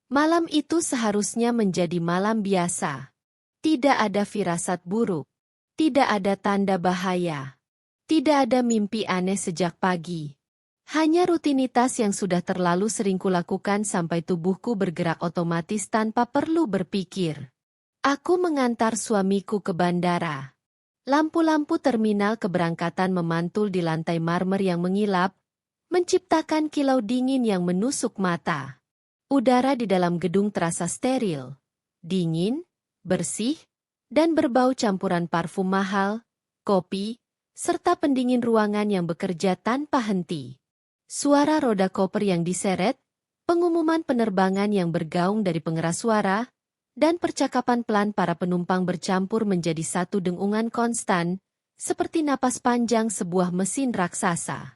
Malam itu seharusnya menjadi malam biasa. Tidak ada firasat buruk. Tidak ada tanda bahaya. Tidak ada mimpi aneh sejak pagi. Hanya rutinitas yang sudah terlalu sering kulakukan sampai tubuhku bergerak otomatis tanpa perlu berpikir. Aku mengantar suamiku ke bandara. Lampu-lampu terminal keberangkatan memantul di lantai marmer yang mengilap, menciptakan kilau dingin yang menusuk mata. Udara di dalam gedung terasa steril, dingin, bersih, dan berbau campuran parfum mahal, kopi, serta pendingin ruangan yang bekerja tanpa henti. Suara roda koper yang diseret, pengumuman penerbangan yang bergaung dari pengeras suara, dan percakapan pelan para penumpang bercampur menjadi satu dengungan konstan, seperti napas panjang sebuah mesin raksasa.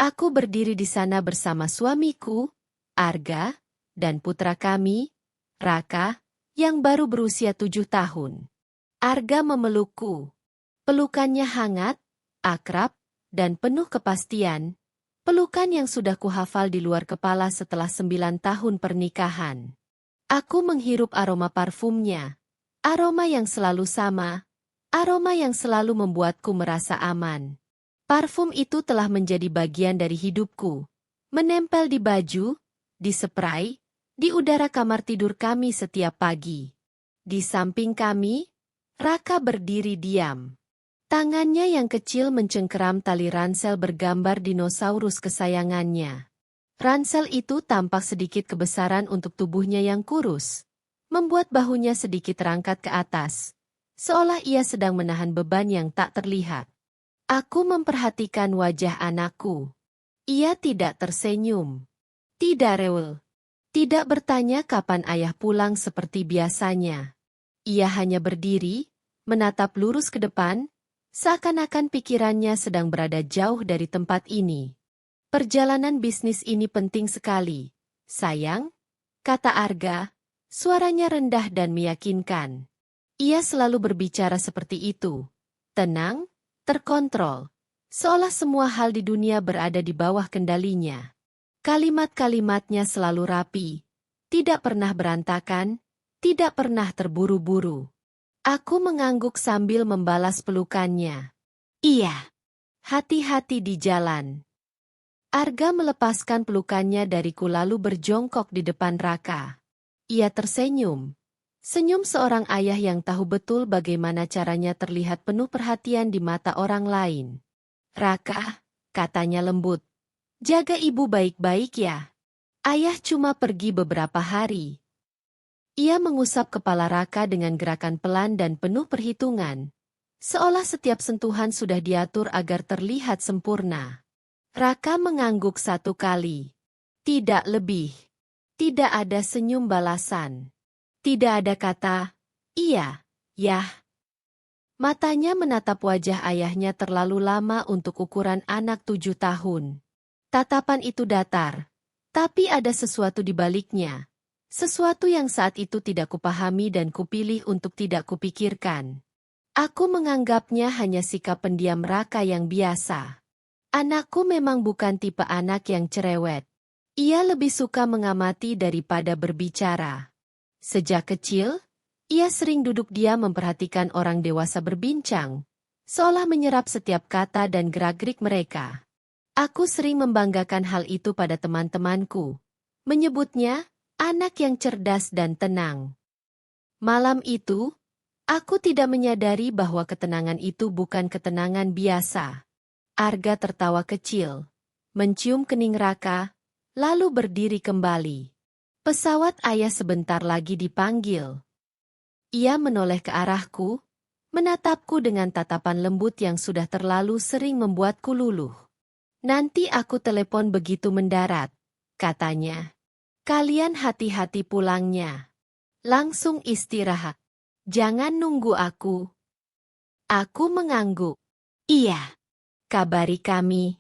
Aku berdiri di sana bersama suamiku, Arga, dan putra kami, Raka, yang baru berusia 7 tahun. Arga memelukku. Pelukannya hangat, akrab, dan penuh kepastian. Pelukan yang sudah kuhafal di luar kepala setelah 9 tahun pernikahan. Aku menghirup aroma parfumnya. Aroma yang selalu sama. Aroma yang selalu membuatku merasa aman. Parfum itu telah menjadi bagian dari hidupku. Menempel di baju, di spray, di udara kamar tidur kami setiap pagi. Di samping kami, Raka berdiri diam. Tangannya yang kecil mencengkeram tali ransel bergambar dinosaurus kesayangannya. Ransel itu tampak sedikit kebesaran untuk tubuhnya yang kurus, membuat bahunya sedikit terangkat ke atas, seolah ia sedang menahan beban yang tak terlihat. Aku memperhatikan wajah anakku. Ia tidak tersenyum, tidak rewel, tidak bertanya kapan ayah pulang seperti biasanya. Ia hanya berdiri, menatap lurus ke depan, seakan-akan pikirannya sedang berada jauh dari tempat ini. Perjalanan bisnis ini penting sekali, sayang, kata Arga, suaranya rendah dan meyakinkan. Ia selalu berbicara seperti itu, tenang, terkontrol, seolah semua hal di dunia berada di bawah kendalinya. Kalimat-kalimatnya selalu rapi, tidak pernah berantakan, tidak pernah terburu-buru. Aku mengangguk sambil membalas pelukannya. Iya, hati-hati di jalan. Arga melepaskan pelukannya dariku lalu berjongkok di depan Raka. Ia tersenyum. Senyum seorang ayah yang tahu betul bagaimana caranya terlihat penuh perhatian di mata orang lain. Raka, katanya lembut, jaga ibu baik-baik ya. Ayah cuma pergi beberapa hari. Ia mengusap kepala Raka dengan gerakan pelan dan penuh perhitungan. Seolah setiap sentuhan sudah diatur agar terlihat sempurna. Raka mengangguk 1 kali. Tidak lebih. Tidak ada senyum balasan. Tidak ada kata, iya, yah. Matanya menatap wajah ayahnya terlalu lama untuk ukuran anak 7 tahun. Tatapan itu datar. Tapi ada sesuatu di baliknya. Sesuatu yang saat itu tidak kupahami dan kupilih untuk tidak kupikirkan. Aku menganggapnya hanya sikap pendiam Raka yang biasa. Anakku memang bukan tipe anak yang cerewet. Ia lebih suka mengamati daripada berbicara. Sejak kecil, ia sering duduk diam memperhatikan orang dewasa berbincang, seolah menyerap setiap kata dan gerak-gerik mereka. Aku sering membanggakan hal itu pada teman-temanku, menyebutnya anak yang cerdas dan tenang. Malam itu, aku tidak menyadari bahwa ketenangan itu bukan ketenangan biasa. Arga tertawa kecil, mencium kening Raka, lalu berdiri kembali. Pesawat ayah sebentar lagi dipanggil. Ia menoleh ke arahku, menatapku dengan tatapan lembut yang sudah terlalu sering membuatku luluh. Nanti aku telepon begitu mendarat, katanya. Kalian hati-hati pulangnya. Langsung istirahat. Jangan nunggu aku. Aku mengangguk. Iya. Kabari kami.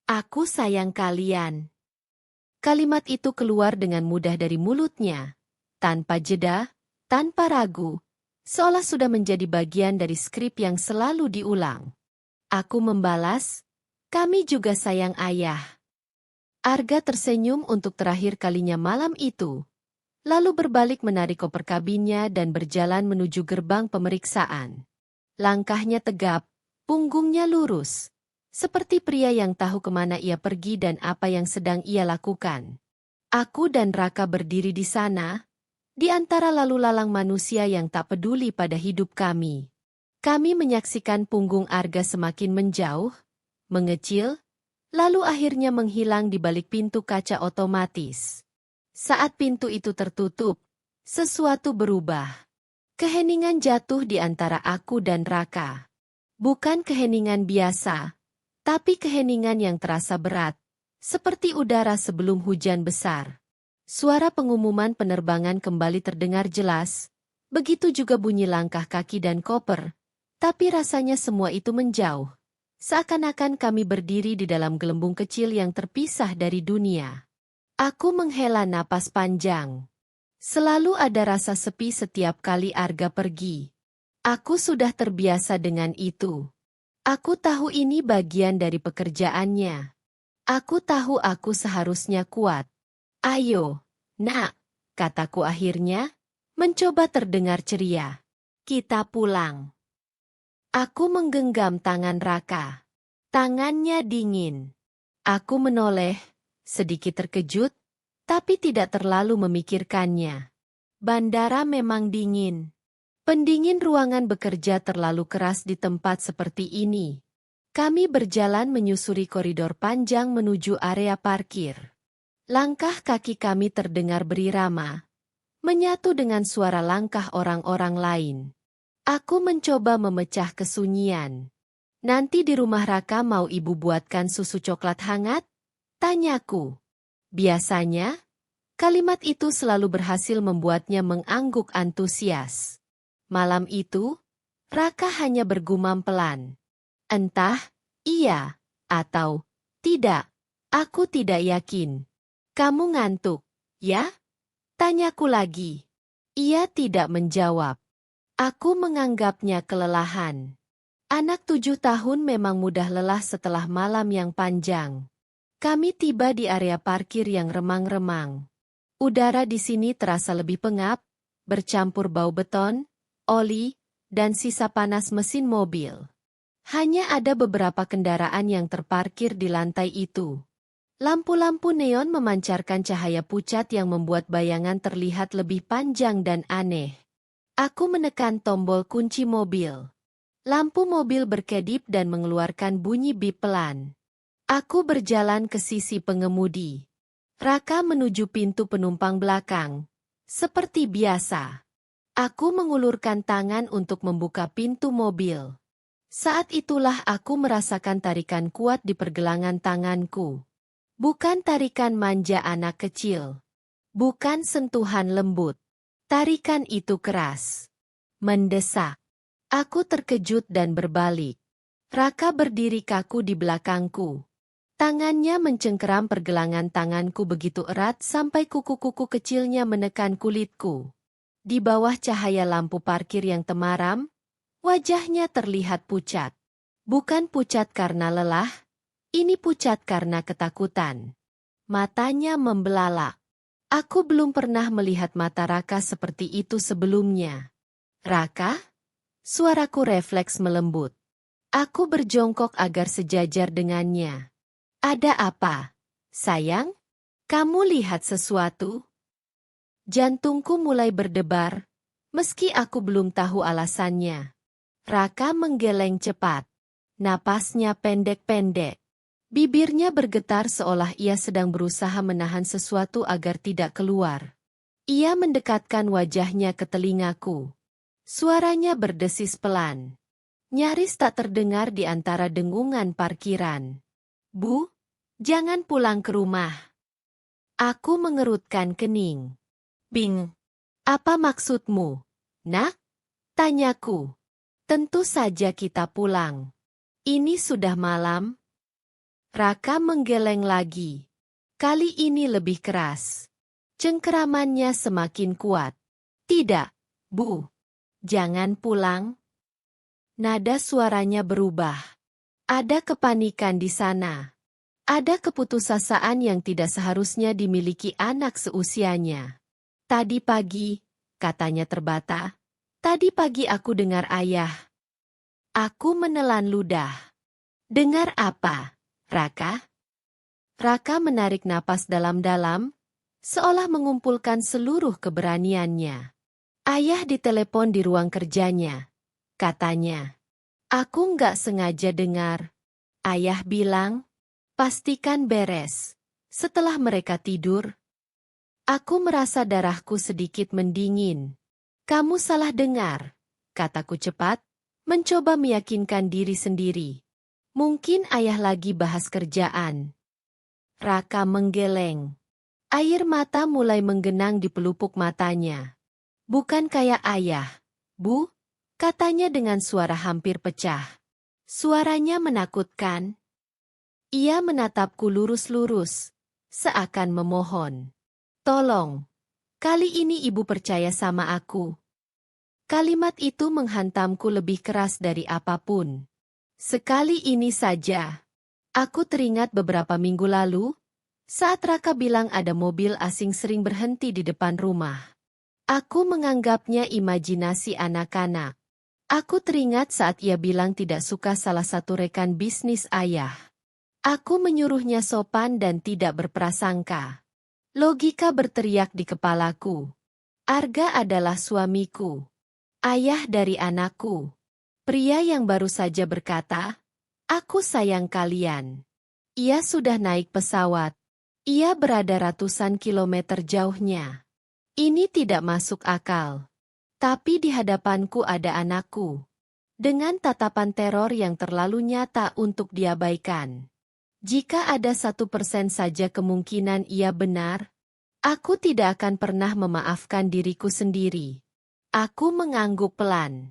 Aku sayang kalian. Kalimat itu keluar dengan mudah dari mulutnya, tanpa jeda, tanpa ragu, seolah sudah menjadi bagian dari skrip yang selalu diulang. Aku membalas, kami juga sayang ayah. Arga tersenyum untuk terakhir kalinya malam itu. lalu berbalik menarik koper kabinnya dan berjalan menuju gerbang pemeriksaan. Langkahnya tegap, punggungnya lurus, seperti pria yang tahu kemana ia pergi dan apa yang sedang ia lakukan. Aku dan Raka berdiri di sana, di antara lalu lalang manusia yang tak peduli pada hidup kami. Kami menyaksikan punggung Arga semakin menjauh, mengecil, lalu akhirnya menghilang di balik pintu kaca otomatis. Saat pintu itu tertutup, sesuatu berubah. Keheningan jatuh di antara aku dan Raka. Bukan keheningan biasa, tapi keheningan yang terasa berat, seperti udara sebelum hujan besar. Suara pengumuman penerbangan kembali terdengar jelas, begitu juga bunyi langkah kaki dan koper, tapi rasanya semua itu menjauh. Seakan-akan kami berdiri di dalam gelembung kecil yang terpisah dari dunia. Aku menghela napas panjang. Selalu ada rasa sepi setiap kali Arga pergi. Aku sudah terbiasa dengan itu. Aku tahu ini bagian dari pekerjaannya. Aku tahu aku seharusnya kuat. Ayo, nak, kataku akhirnya, mencoba terdengar ceria. Kita pulang. Aku menggenggam tangan Raka. Tangannya dingin. Aku menoleh, sedikit terkejut, tapi tidak terlalu memikirkannya. Bandara memang dingin. Pendingin ruangan bekerja terlalu keras di tempat seperti ini. Kami berjalan menyusuri koridor panjang menuju area parkir. Langkah kaki kami terdengar berirama, menyatu dengan suara langkah orang-orang lain. Aku mencoba memecah kesunyian. Nanti di rumah Raka mau ibu buatkan susu coklat hangat? Tanyaku. Biasanya, kalimat itu selalu berhasil membuatnya mengangguk antusias. Malam itu, Raka hanya bergumam pelan. Entah, iya, atau tidak. Aku tidak yakin. Kamu ngantuk, ya? Tanyaku lagi. Ia tidak menjawab. Aku menganggapnya kelelahan. Anak 7 tahun memang mudah lelah setelah malam yang panjang. Kami tiba di area parkir yang remang-remang. Udara di sini terasa lebih pengap, bercampur bau beton, oli, dan sisa panas mesin mobil. Hanya ada beberapa kendaraan yang terparkir di lantai itu. Lampu-lampu neon memancarkan cahaya pucat yang membuat bayangan terlihat lebih panjang dan aneh. Aku menekan tombol kunci mobil. Lampu mobil berkedip dan mengeluarkan bunyi bip pelan. Aku berjalan ke sisi pengemudi. Raka menuju pintu penumpang belakang. Seperti biasa. Aku mengulurkan tangan untuk membuka pintu mobil. Saat itulah aku merasakan tarikan kuat di pergelangan tanganku. Bukan tarikan manja anak kecil. Bukan sentuhan lembut. Tarikan itu keras. Mendesak. Aku terkejut dan berbalik. Raka berdiri kaku di belakangku. Tangannya mencengkeram pergelangan tanganku begitu erat sampai kuku-kuku kecilnya menekan kulitku. Di bawah cahaya lampu parkir yang temaram, wajahnya terlihat pucat. Bukan pucat karena lelah, ini pucat karena ketakutan. Matanya membelalak. Aku belum pernah melihat mata Raka seperti itu sebelumnya. Raka? Suaraku refleks melembut. Aku berjongkok agar sejajar dengannya. Ada apa, sayang? Kamu lihat sesuatu? Jantungku mulai berdebar, meski aku belum tahu alasannya. Raka menggeleng cepat. Napasnya pendek-pendek. Bibirnya bergetar seolah ia sedang berusaha menahan sesuatu agar tidak keluar. Ia mendekatkan wajahnya ke telingaku. Suaranya berdesis pelan. Nyaris tak terdengar di antara dengungan parkiran. Bu, jangan pulang ke rumah. Aku mengerutkan kening. Bing. Apa maksudmu, nak? Tanyaku. Tentu saja kita pulang. Ini sudah malam. Raka menggeleng lagi. Kali ini lebih keras. Cengkeramannya semakin kuat. Tidak, Bu. Jangan pulang. Nada suaranya berubah. Ada kepanikan di sana. Ada keputusasaan yang tidak seharusnya dimiliki anak seusianya. Tadi pagi, katanya terbata. Tadi pagi aku dengar ayah. Aku menelan ludah. Dengar apa, Raka? Raka menarik napas dalam-dalam, seolah mengumpulkan seluruh keberaniannya. Ayah ditelepon di ruang kerjanya. Katanya, aku nggak sengaja dengar. Ayah bilang, pastikan beres. Setelah mereka tidur, aku merasa darahku sedikit mendingin. Kamu salah dengar, kataku cepat, mencoba meyakinkan diri sendiri. Mungkin ayah lagi bahas kerjaan. Raka menggeleng. Air mata mulai menggenang di pelupuk matanya. Bukan kayak ayah, Bu, katanya dengan suara hampir pecah. Suaranya menakutkan. Ia menatapku lurus-lurus, seakan memohon. Tolong, kali ini ibu percaya sama aku. Kalimat itu menghantamku lebih keras dari apapun. Sekali ini saja. Aku teringat beberapa minggu lalu, saat Raka bilang ada mobil asing sering berhenti di depan rumah. Aku menganggapnya imajinasi anak-anak. Aku teringat saat ia bilang tidak suka salah satu rekan bisnis ayah. Aku menyuruhnya sopan dan tidak berprasangka. Logika berteriak di kepalaku. Arga adalah suamiku. Ayah dari anakku. Pria yang baru saja berkata, aku sayang kalian. Ia sudah naik pesawat. Ia berada ratusan kilometer jauhnya. Ini tidak masuk akal. Tapi di hadapanku ada anakku. Dengan tatapan teror yang terlalu nyata untuk diabaikan. Jika ada 1% saja kemungkinan ia benar, aku tidak akan pernah memaafkan diriku sendiri. Aku mengangguk pelan.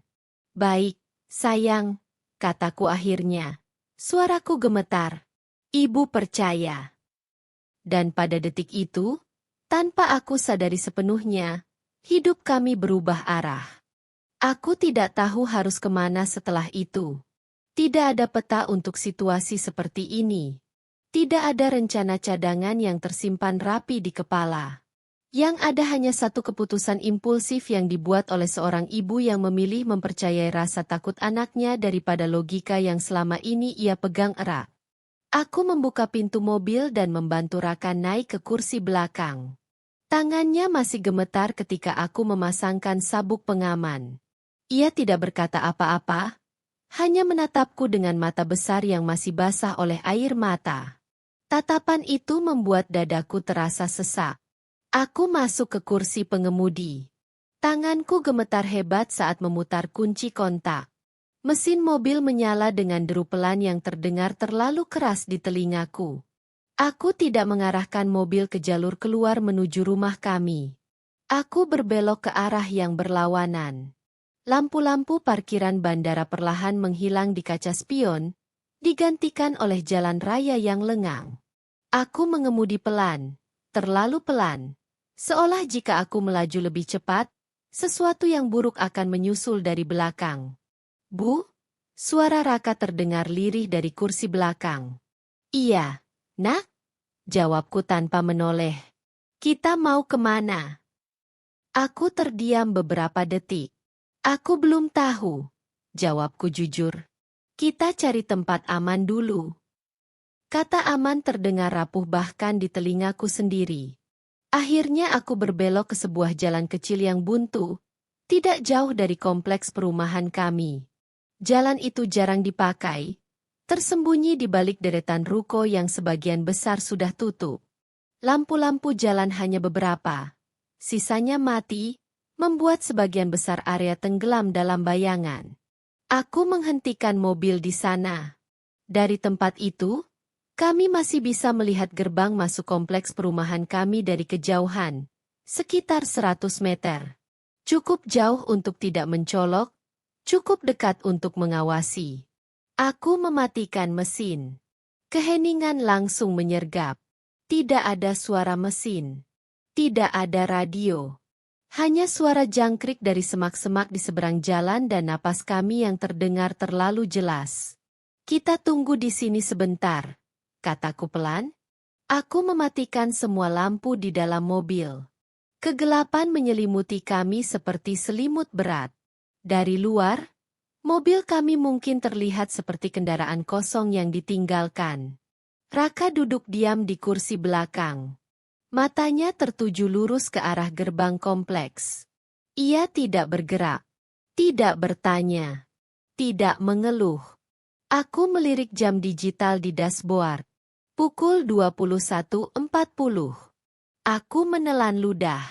Baik, sayang, kataku akhirnya. Suaraku gemetar. Ibu percaya. Dan pada detik itu, tanpa aku sadari sepenuhnya, hidup kami berubah arah. Aku tidak tahu harus kemana setelah itu. Tidak ada peta untuk situasi seperti ini. Tidak ada rencana cadangan yang tersimpan rapi di kepala. Yang ada hanya satu keputusan impulsif yang dibuat oleh seorang ibu yang memilih mempercayai rasa takut anaknya daripada logika yang selama ini ia pegang erat. Aku membuka pintu mobil dan membantu Raka naik ke kursi belakang. Tangannya masih gemetar ketika aku memasangkan sabuk pengaman. Ia tidak berkata apa-apa, hanya menatapku dengan mata besar yang masih basah oleh air mata. Tatapan itu membuat dadaku terasa sesak. Aku masuk ke kursi pengemudi. Tanganku gemetar hebat saat memutar kunci kontak. Mesin mobil menyala dengan deru pelan yang terdengar terlalu keras di telingaku. Aku tidak mengarahkan mobil ke jalur keluar menuju rumah kami. Aku berbelok ke arah yang berlawanan. Lampu-lampu parkiran bandara perlahan menghilang di kaca spion, digantikan oleh jalan raya yang lengang. Aku mengemudi pelan, terlalu pelan. Seolah jika aku melaju lebih cepat, sesuatu yang buruk akan menyusul dari belakang. Bu, suara Raka terdengar lirih dari kursi belakang. Iya, nak, jawabku tanpa menoleh. Kita mau kemana? Aku terdiam beberapa detik. Aku belum tahu, jawabku jujur. Kita cari tempat aman dulu. Kata aman terdengar rapuh bahkan di telingaku sendiri. Akhirnya aku berbelok ke sebuah jalan kecil yang buntu, tidak jauh dari kompleks perumahan kami. Jalan itu jarang dipakai, tersembunyi di balik deretan ruko yang sebagian besar sudah tutup. Lampu-lampu jalan hanya beberapa, sisanya mati, membuat sebagian besar area tenggelam dalam bayangan. Aku menghentikan mobil di sana. Dari tempat itu, kami masih bisa melihat gerbang masuk kompleks perumahan kami dari kejauhan, sekitar 100 meter. Cukup jauh untuk tidak mencolok, cukup dekat untuk mengawasi. Aku mematikan mesin. Keheningan langsung menyergap. Tidak ada suara mesin. Tidak ada radio. Hanya suara jangkrik dari semak-semak di seberang jalan dan napas kami yang terdengar terlalu jelas. Kita tunggu di sini sebentar, kataku pelan. Aku mematikan semua lampu di dalam mobil. Kegelapan menyelimuti kami seperti selimut berat. Dari luar, mobil kami mungkin terlihat seperti kendaraan kosong yang ditinggalkan. Raka duduk diam di kursi belakang. Matanya tertuju lurus ke arah gerbang kompleks. Ia tidak bergerak, tidak bertanya, tidak mengeluh. Aku melirik jam digital di dashboard. Pukul 21.40. Aku menelan ludah.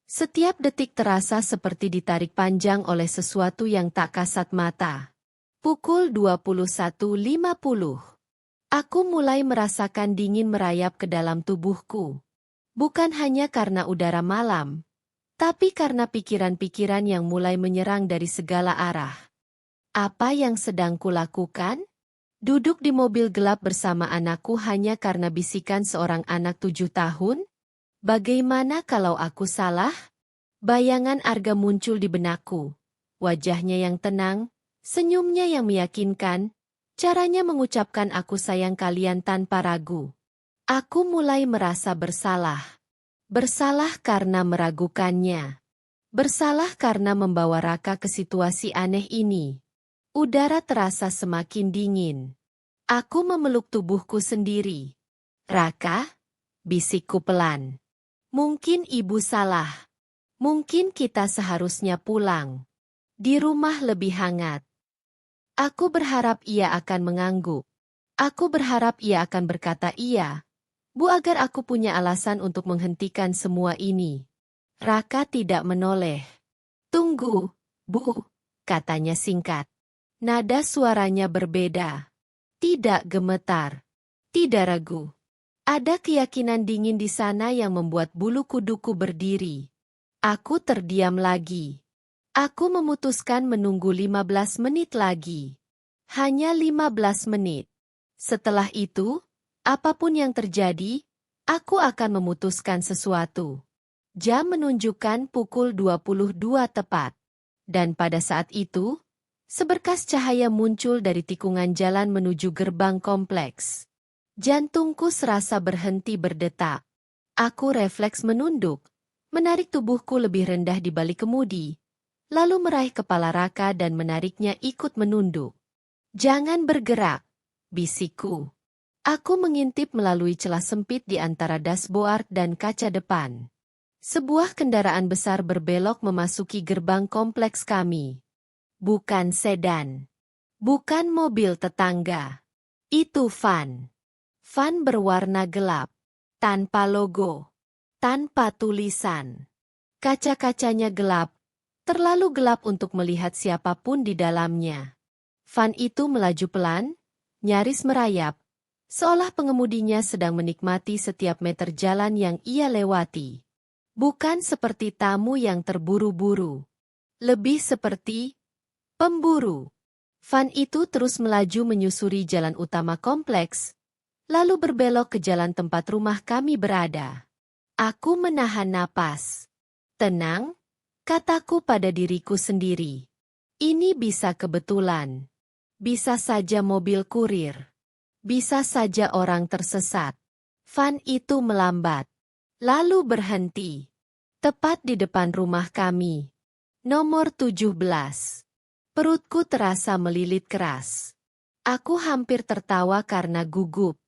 Setiap detik terasa seperti ditarik panjang oleh sesuatu yang tak kasat mata. Pukul 21.50. Aku mulai merasakan dingin merayap ke dalam tubuhku. Bukan hanya karena udara malam, tapi karena pikiran-pikiran yang mulai menyerang dari segala arah. Apa yang sedang kulakukan? Duduk di mobil gelap bersama anakku hanya karena bisikan seorang anak 7 tahun? Bagaimana kalau aku salah? Bayangan Arga muncul di benakku. Wajahnya yang tenang, senyumnya yang meyakinkan, caranya mengucapkan aku sayang kalian tanpa ragu. Aku mulai merasa bersalah. Bersalah karena meragukannya. Bersalah karena membawa Raka ke situasi aneh ini. Udara terasa semakin dingin. Aku memeluk tubuhku sendiri. Raka, bisikku pelan. Mungkin ibu salah. Mungkin kita seharusnya pulang. Di rumah lebih hangat. Aku berharap ia akan mengangguk. Aku berharap ia akan berkata iya. Bu, agar aku punya alasan untuk menghentikan semua ini. Raka tidak menoleh. Tunggu, Bu, katanya singkat. Nada suaranya berbeda. Tidak gemetar. Tidak ragu. Ada keyakinan dingin di sana yang membuat bulu kuduku berdiri. Aku terdiam lagi. Aku memutuskan menunggu 15 menit lagi. Hanya 15 menit. Setelah itu, apapun yang terjadi, aku akan memutuskan sesuatu. Jam menunjukkan pukul 22 tepat. Dan pada saat itu, seberkas cahaya muncul dari tikungan jalan menuju gerbang kompleks. Jantungku serasa berhenti berdetak. Aku refleks menunduk, menarik tubuhku lebih rendah di balik kemudi, lalu meraih kepala Raka dan menariknya ikut menunduk. Jangan bergerak, bisikku. Aku mengintip melalui celah sempit di antara dashboard dan kaca depan. Sebuah kendaraan besar berbelok memasuki gerbang kompleks kami. Bukan sedan. Bukan mobil tetangga. Itu van. Van berwarna gelap. Tanpa logo. Tanpa tulisan. Kaca-kacanya gelap. Terlalu gelap untuk melihat siapapun di dalamnya. Van itu melaju pelan, nyaris merayap. Seolah pengemudinya sedang menikmati setiap meter jalan yang ia lewati. Bukan seperti tamu yang terburu-buru. Lebih seperti pemburu. Van itu terus melaju menyusuri jalan utama kompleks, lalu berbelok ke jalan tempat rumah kami berada. Aku menahan napas. Tenang, kataku pada diriku sendiri. Ini bisa kebetulan. Bisa saja mobil kurir. Bisa saja orang tersesat. Van itu melambat. Lalu berhenti. Tepat di depan rumah kami. Nomor 17. Perutku terasa melilit keras. Aku hampir tertawa karena gugup.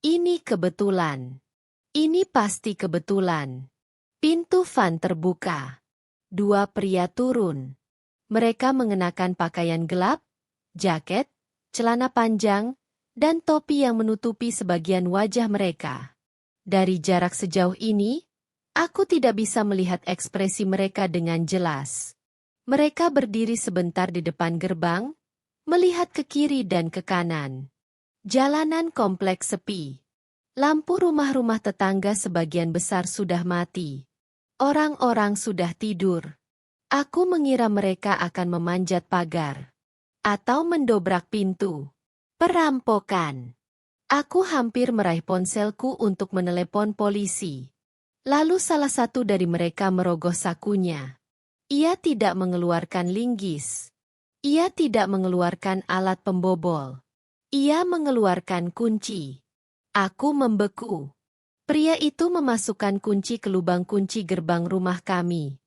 Ini kebetulan. Ini pasti kebetulan. Pintu van terbuka. 2 pria turun. Mereka mengenakan pakaian gelap, jaket, celana panjang, dan topi yang menutupi sebagian wajah mereka. Dari jarak sejauh ini, aku tidak bisa melihat ekspresi mereka dengan jelas. Mereka berdiri sebentar di depan gerbang, melihat ke kiri dan ke kanan. Jalanan kompleks sepi. Lampu rumah-rumah tetangga sebagian besar sudah mati. Orang-orang sudah tidur. Aku mengira mereka akan memanjat pagar. Atau mendobrak pintu. Perampokan. Aku hampir meraih ponselku untuk menelepon polisi. Lalu salah satu dari mereka merogoh sakunya. Ia tidak mengeluarkan linggis. Ia tidak mengeluarkan alat pembobol. Ia mengeluarkan kunci. Aku membeku. Pria itu memasukkan kunci ke lubang kunci gerbang rumah kami.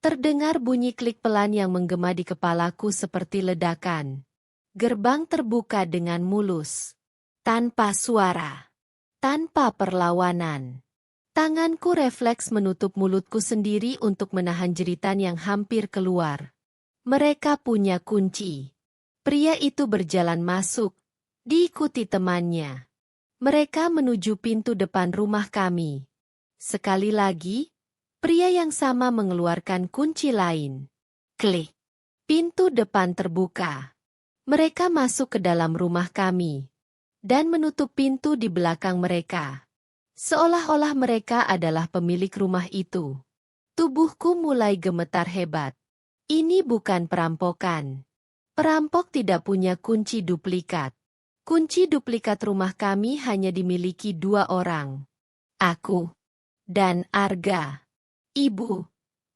Terdengar bunyi klik pelan yang menggema di kepalaku seperti ledakan. Gerbang terbuka dengan mulus. Tanpa suara. Tanpa perlawanan. Tanganku refleks menutup mulutku sendiri untuk menahan jeritan yang hampir keluar. Mereka punya kunci. Pria itu berjalan masuk, diikuti temannya. Mereka menuju pintu depan rumah kami. Sekali lagi, pria yang sama mengeluarkan kunci lain. Klik. Pintu depan terbuka. Mereka masuk ke dalam rumah kami. Dan menutup pintu di belakang mereka. Seolah-olah mereka adalah pemilik rumah itu. Tubuhku mulai gemetar hebat. Ini bukan perampokan. Perampok tidak punya kunci duplikat. Kunci duplikat rumah kami hanya dimiliki 2 orang. Aku dan Arga. Ibu.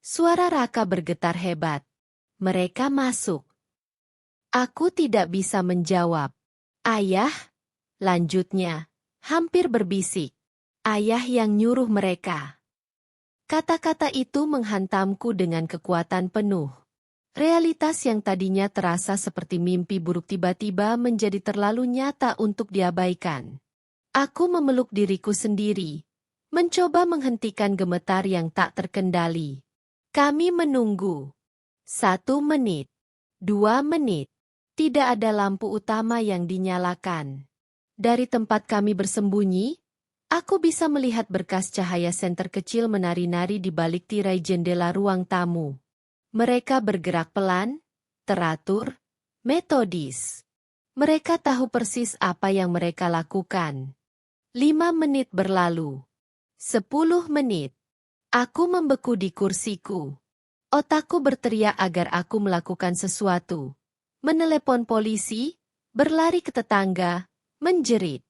Suara Raka bergetar hebat. Mereka masuk. Aku tidak bisa menjawab. Ayah? Lanjutnya, hampir berbisik. Ayah yang nyuruh mereka. Kata-kata itu menghantamku dengan kekuatan penuh. Realitas yang tadinya terasa seperti mimpi buruk tiba-tiba menjadi terlalu nyata untuk diabaikan. Aku memeluk diriku sendiri, mencoba menghentikan gemetar yang tak terkendali. Kami menunggu. 1 menit. 2 menit. Tidak ada lampu utama yang dinyalakan. Dari tempat kami bersembunyi, aku bisa melihat berkas cahaya senter kecil menari-nari di balik tirai jendela ruang tamu. Mereka bergerak pelan, teratur, metodis. Mereka tahu persis apa yang mereka lakukan. 5 menit berlalu. 10 menit. Aku membeku di kursiku. Otakku berteriak agar aku melakukan sesuatu. Menelepon polisi, berlari ke tetangga, menjerit.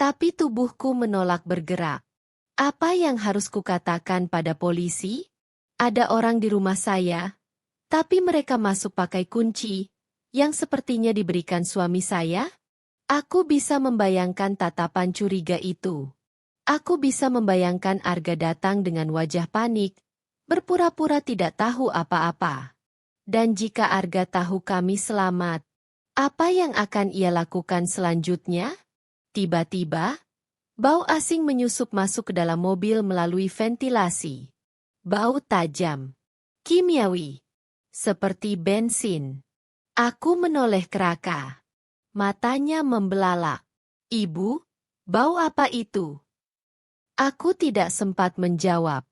Tapi tubuhku menolak bergerak. Apa yang harus kukatakan pada polisi? Ada orang di rumah saya, tapi mereka masuk pakai kunci, yang sepertinya diberikan suami saya? Aku bisa membayangkan tatapan curiga itu. Aku bisa membayangkan Arga datang dengan wajah panik, berpura-pura tidak tahu apa-apa. Dan jika Arga tahu kami selamat, apa yang akan ia lakukan selanjutnya? Tiba-tiba, bau asing menyusup masuk ke dalam mobil melalui ventilasi. Bau tajam. Kimiawi. Seperti bensin. Aku menoleh ke Raka. Matanya membelalak. Ibu, bau apa itu? Aku tidak sempat menjawab.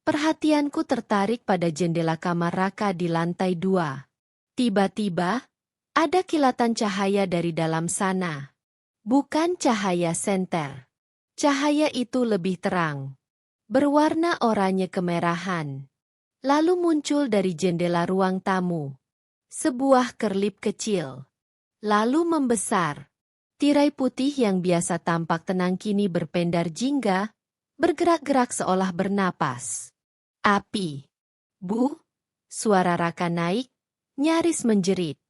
Perhatianku tertarik pada jendela kamar Raka di lantai 2. Tiba-tiba, ada kilatan cahaya dari dalam sana. Bukan cahaya senter. Cahaya itu lebih terang. Berwarna oranye kemerahan. Lalu muncul dari jendela ruang tamu. Sebuah kerlip kecil. Lalu membesar. Tirai putih yang biasa tampak tenang kini berpendar jingga, bergerak-gerak seolah bernapas. Api. Bu, suara Raka naik, nyaris menjerit.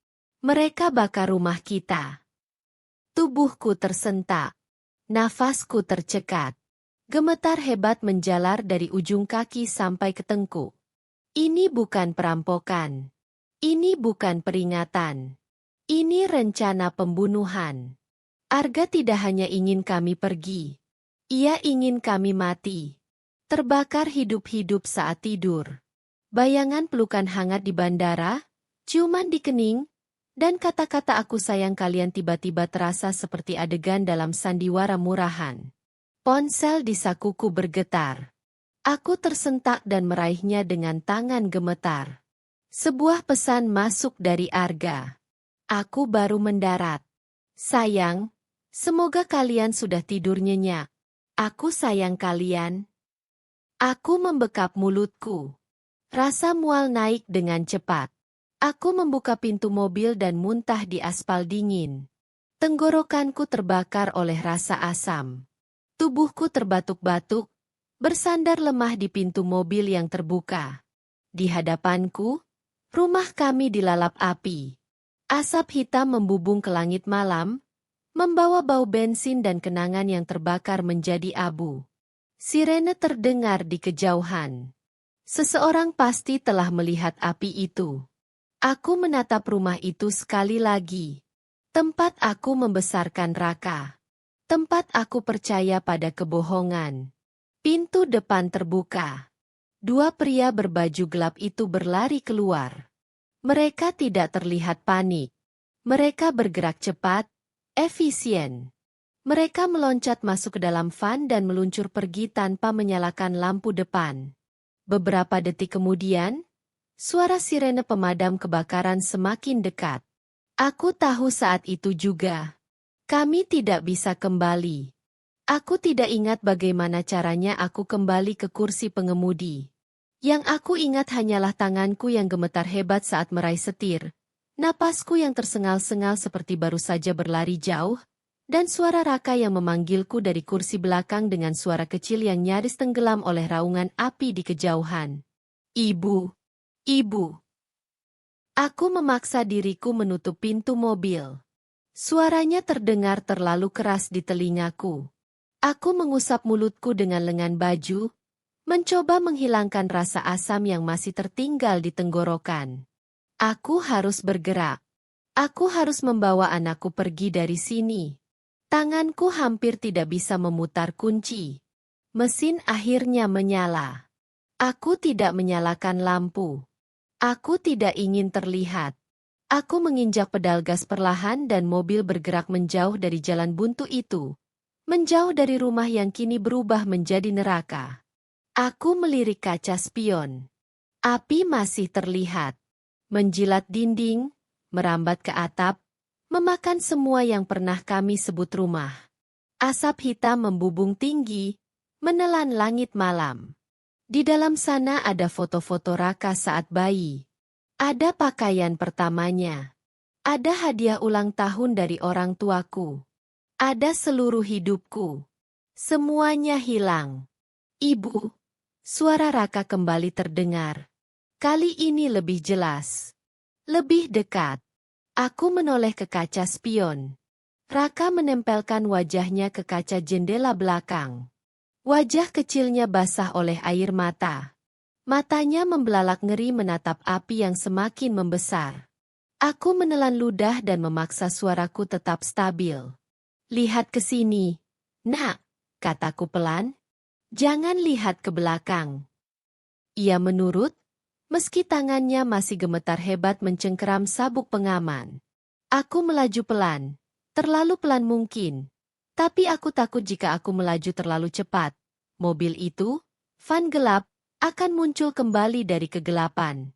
Mereka bakar rumah kita. Tubuhku tersentak. Nafasku tercekat. Gemetar hebat menjalar dari ujung kaki sampai ke tengkuk. Ini bukan perampokan. Ini bukan peringatan. Ini rencana pembunuhan. Arga tidak hanya ingin kami pergi. Ia ingin kami mati. Terbakar hidup-hidup saat tidur. Bayangan pelukan hangat di bandara, ciuman di kening, dan kata-kata aku sayang kalian tiba-tiba terasa seperti adegan dalam sandiwara murahan. Ponsel di sakuku bergetar. Aku tersentak dan meraihnya dengan tangan gemetar. Sebuah pesan masuk dari Arga. Aku baru mendarat. Sayang, semoga kalian sudah tidur nyenyak. Aku sayang kalian. Aku membekap mulutku. Rasa mual naik dengan cepat. Aku membuka pintu mobil dan muntah di aspal dingin. Tenggorokanku terbakar oleh rasa asam. Tubuhku terbatuk-batuk, bersandar lemah di pintu mobil yang terbuka. Di hadapanku, rumah kami dilalap api. Asap hitam membubung ke langit malam, membawa bau bensin dan kenangan yang terbakar menjadi abu. Sirene terdengar di kejauhan. Seseorang pasti telah melihat api itu. Aku menatap rumah itu sekali lagi. Tempat aku membesarkan Raka. Tempat aku percaya pada kebohongan. Pintu depan terbuka. Dua pria berbaju gelap itu berlari keluar. Mereka tidak terlihat panik. Mereka bergerak cepat, efisien. Mereka meloncat masuk ke dalam van dan meluncur pergi tanpa menyalakan lampu depan. Beberapa detik kemudian, suara sirene pemadam kebakaran semakin dekat. Aku tahu saat itu juga. Kami tidak bisa kembali. Aku tidak ingat bagaimana caranya aku kembali ke kursi pengemudi. Yang aku ingat hanyalah tanganku yang gemetar hebat saat meraih setir, napasku yang tersengal-sengal seperti baru saja berlari jauh, dan suara Raka yang memanggilku dari kursi belakang dengan suara kecil yang nyaris tenggelam oleh raungan api di kejauhan. Ibu, ibu. Aku memaksa diriku menutup pintu mobil. Suaranya terdengar terlalu keras di telingaku. Aku mengusap mulutku dengan lengan baju, mencoba menghilangkan rasa asam yang masih tertinggal di tenggorokan. Aku harus bergerak. Aku harus membawa anakku pergi dari sini. Tanganku hampir tidak bisa memutar kunci. Mesin akhirnya menyala. Aku tidak menyalakan lampu. Aku tidak ingin terlihat. Aku menginjak pedal gas perlahan dan mobil bergerak menjauh dari jalan buntu itu. Menjauh dari rumah yang kini berubah menjadi neraka. Aku melirik kaca spion. Api masih terlihat. Menjilat dinding, merambat ke atap, memakan semua yang pernah kami sebut rumah. Asap hitam membubung tinggi, menelan langit malam. Di dalam sana ada foto-foto Raka saat bayi. Ada pakaian pertamanya. Ada hadiah ulang tahun dari orang tuaku. Ada seluruh hidupku. Semuanya hilang. Ibu, suara Raka kembali terdengar. Kali ini lebih jelas. Lebih dekat. Aku menoleh ke kaca spion. Raka menempelkan wajahnya ke kaca jendela belakang. Wajah kecilnya basah oleh air mata. Matanya membelalak ngeri menatap api yang semakin membesar. Aku menelan ludah dan memaksa suaraku tetap stabil. Lihat ke sini, nak, kataku pelan. Jangan lihat ke belakang. Ia menurut, meski tangannya masih gemetar hebat mencengkeram sabuk pengaman. Aku melaju pelan, terlalu pelan mungkin. Tapi aku takut jika aku melaju terlalu cepat. Mobil itu, van gelap, akan muncul kembali dari kegelapan.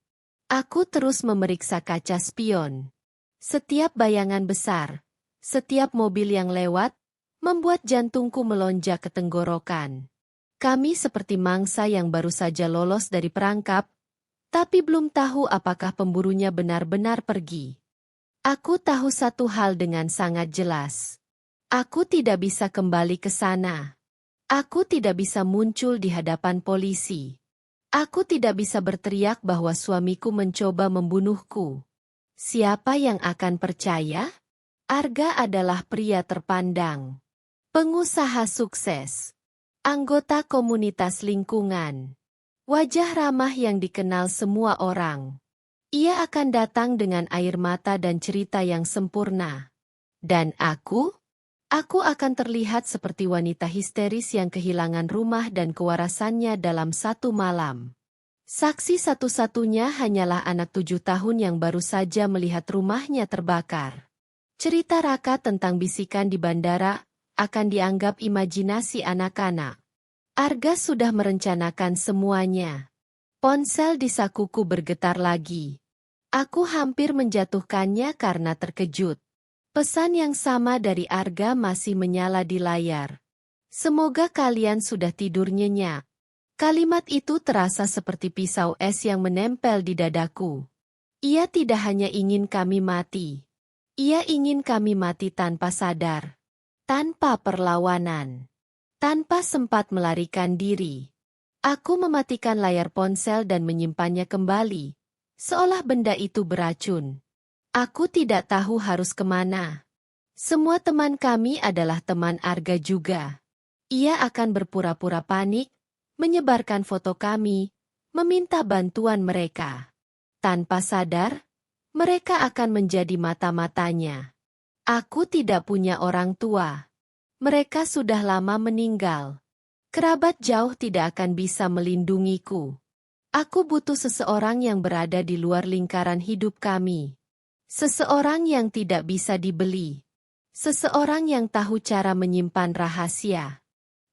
Aku terus memeriksa kaca spion. Setiap bayangan besar, setiap mobil yang lewat, membuat jantungku melonjak ke tenggorokan. Kami seperti mangsa yang baru saja lolos dari perangkap, tapi belum tahu apakah pemburunya benar-benar pergi. Aku tahu satu hal dengan sangat jelas. Aku tidak bisa kembali ke sana. Aku tidak bisa muncul di hadapan polisi. Aku tidak bisa berteriak bahwa suamiku mencoba membunuhku. Siapa yang akan percaya? Arga adalah pria terpandang. Pengusaha sukses. Anggota komunitas lingkungan. Wajah ramah yang dikenal semua orang. Ia akan datang dengan air mata dan cerita yang sempurna. Dan aku akan terlihat seperti wanita histeris yang kehilangan rumah dan kewarasannya dalam satu malam. Saksi satu-satunya hanyalah anak 7 tahun yang baru saja melihat rumahnya terbakar. Cerita Raka tentang bisikan di bandara akan dianggap imajinasi anak-anak. Arga sudah merencanakan semuanya. Ponsel di sakuku bergetar lagi. Aku hampir menjatuhkannya karena terkejut. Pesan yang sama dari Arga masih menyala di layar. Semoga kalian sudah tidur nyenyak. Kalimat itu terasa seperti pisau es yang menempel di dadaku. Ia tidak hanya ingin kami mati. Ia ingin kami mati tanpa sadar. Tanpa perlawanan. Tanpa sempat melarikan diri. Aku mematikan layar ponsel dan menyimpannya kembali. Seolah benda itu beracun. Aku tidak tahu harus kemana. Semua teman kami adalah teman Arga juga. Ia akan berpura-pura panik, menyebarkan foto kami, meminta bantuan mereka. Tanpa sadar, mereka akan menjadi mata-matanya. Aku tidak punya orang tua. Mereka sudah lama meninggal. Kerabat jauh tidak akan bisa melindungiku. Aku butuh seseorang yang berada di luar lingkaran hidup kami. Seseorang yang tidak bisa dibeli. Seseorang yang tahu cara menyimpan rahasia.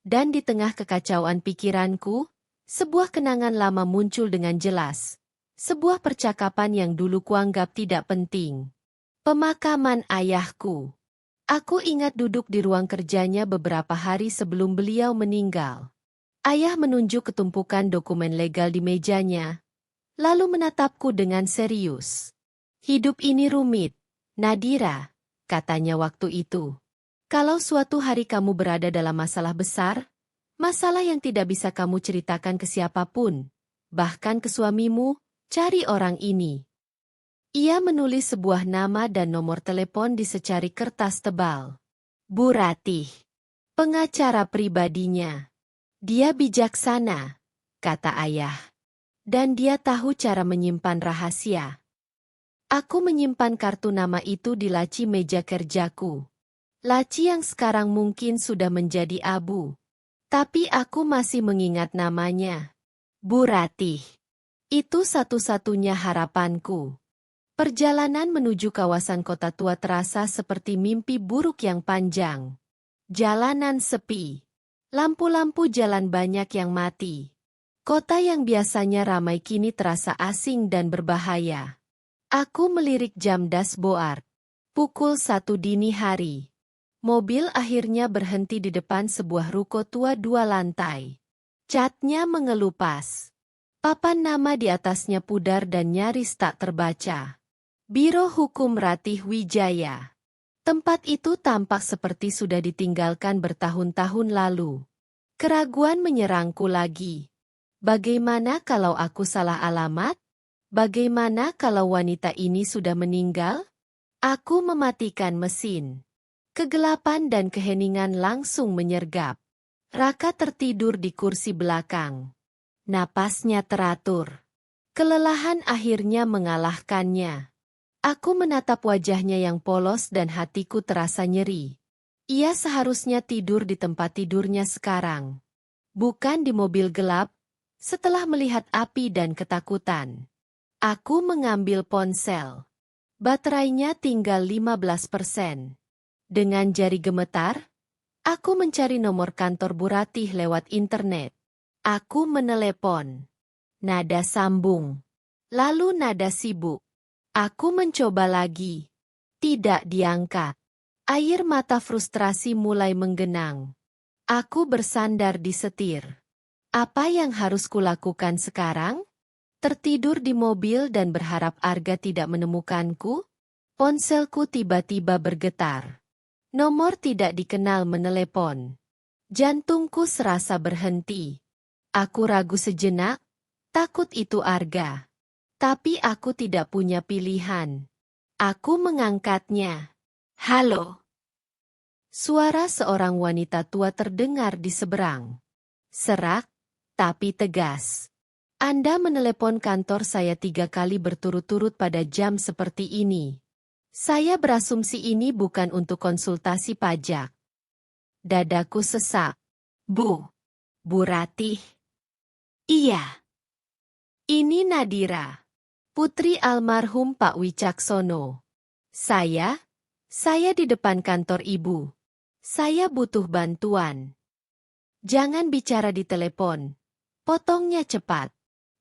Dan di tengah kekacauan pikiranku, sebuah kenangan lama muncul dengan jelas. Sebuah percakapan yang dulu kuanggap tidak penting. Pemakaman ayahku. Aku ingat duduk di ruang kerjanya beberapa hari sebelum beliau meninggal. Ayah menunjuk ketumpukan dokumen legal di mejanya, lalu menatapku dengan serius. Hidup ini rumit, Nadira, katanya waktu itu. Kalau suatu hari kamu berada dalam masalah besar, masalah yang tidak bisa kamu ceritakan ke siapapun, bahkan ke suamimu, cari orang ini. Ia menulis sebuah nama dan nomor telepon di secari kertas tebal. Bu Ratih, pengacara pribadinya. Dia bijaksana, kata ayah. Dan dia tahu cara menyimpan rahasia. Aku menyimpan kartu nama itu di laci meja kerjaku. Laci yang sekarang mungkin sudah menjadi abu. Tapi aku masih mengingat namanya. Bu Ratih. Itu satu-satunya harapanku. Perjalanan menuju kawasan kota tua terasa seperti mimpi buruk yang panjang. Jalanan sepi. Lampu-lampu jalan banyak yang mati. Kota yang biasanya ramai kini terasa asing dan berbahaya. Aku melirik jam dashboard. Pukul 1 dini hari. Mobil akhirnya berhenti di depan sebuah ruko tua 2 lantai. Catnya mengelupas. Papan nama di atasnya pudar dan nyaris tak terbaca. Biro Hukum Ratih Wijaya. Tempat itu tampak seperti sudah ditinggalkan bertahun-tahun lalu. Keraguan menyerangku lagi. Bagaimana kalau aku salah alamat? Bagaimana kalau wanita ini sudah meninggal? Aku mematikan mesin. Kegelapan dan keheningan langsung menyergap. Raka tertidur di kursi belakang. Napasnya teratur. Kelelahan akhirnya mengalahkannya. Aku menatap wajahnya yang polos dan hatiku terasa nyeri. Ia seharusnya tidur di tempat tidurnya sekarang. Bukan di mobil gelap, setelah melihat api dan ketakutan. Aku mengambil ponsel. Baterainya tinggal 15%. Dengan jari gemetar, aku mencari nomor kantor Bu Ratih lewat internet. Aku menelepon. Nada sambung. Lalu nada sibuk. Aku mencoba lagi. Tidak diangkat. Air mata frustrasi mulai menggenang. Aku bersandar di setir. Apa yang harus kulakukan sekarang? Tertidur di mobil dan berharap Arga tidak menemukanku? Ponselku tiba-tiba bergetar. Nomor tidak dikenal menelepon. Jantungku serasa berhenti. Aku ragu sejenak, takut itu Arga. Tapi aku tidak punya pilihan. Aku mengangkatnya. Halo. Suara seorang wanita tua terdengar di seberang. Serak, tapi tegas. Anda menelepon kantor saya 3 kali berturut-turut pada jam seperti ini. Saya berasumsi ini bukan untuk konsultasi pajak. Dadaku sesak. Bu Ratih. Iya. Ini Nadira. Putri almarhum Pak Wicaksono. Saya di depan kantor ibu. Saya butuh bantuan. Jangan bicara di telepon. Potongnya cepat.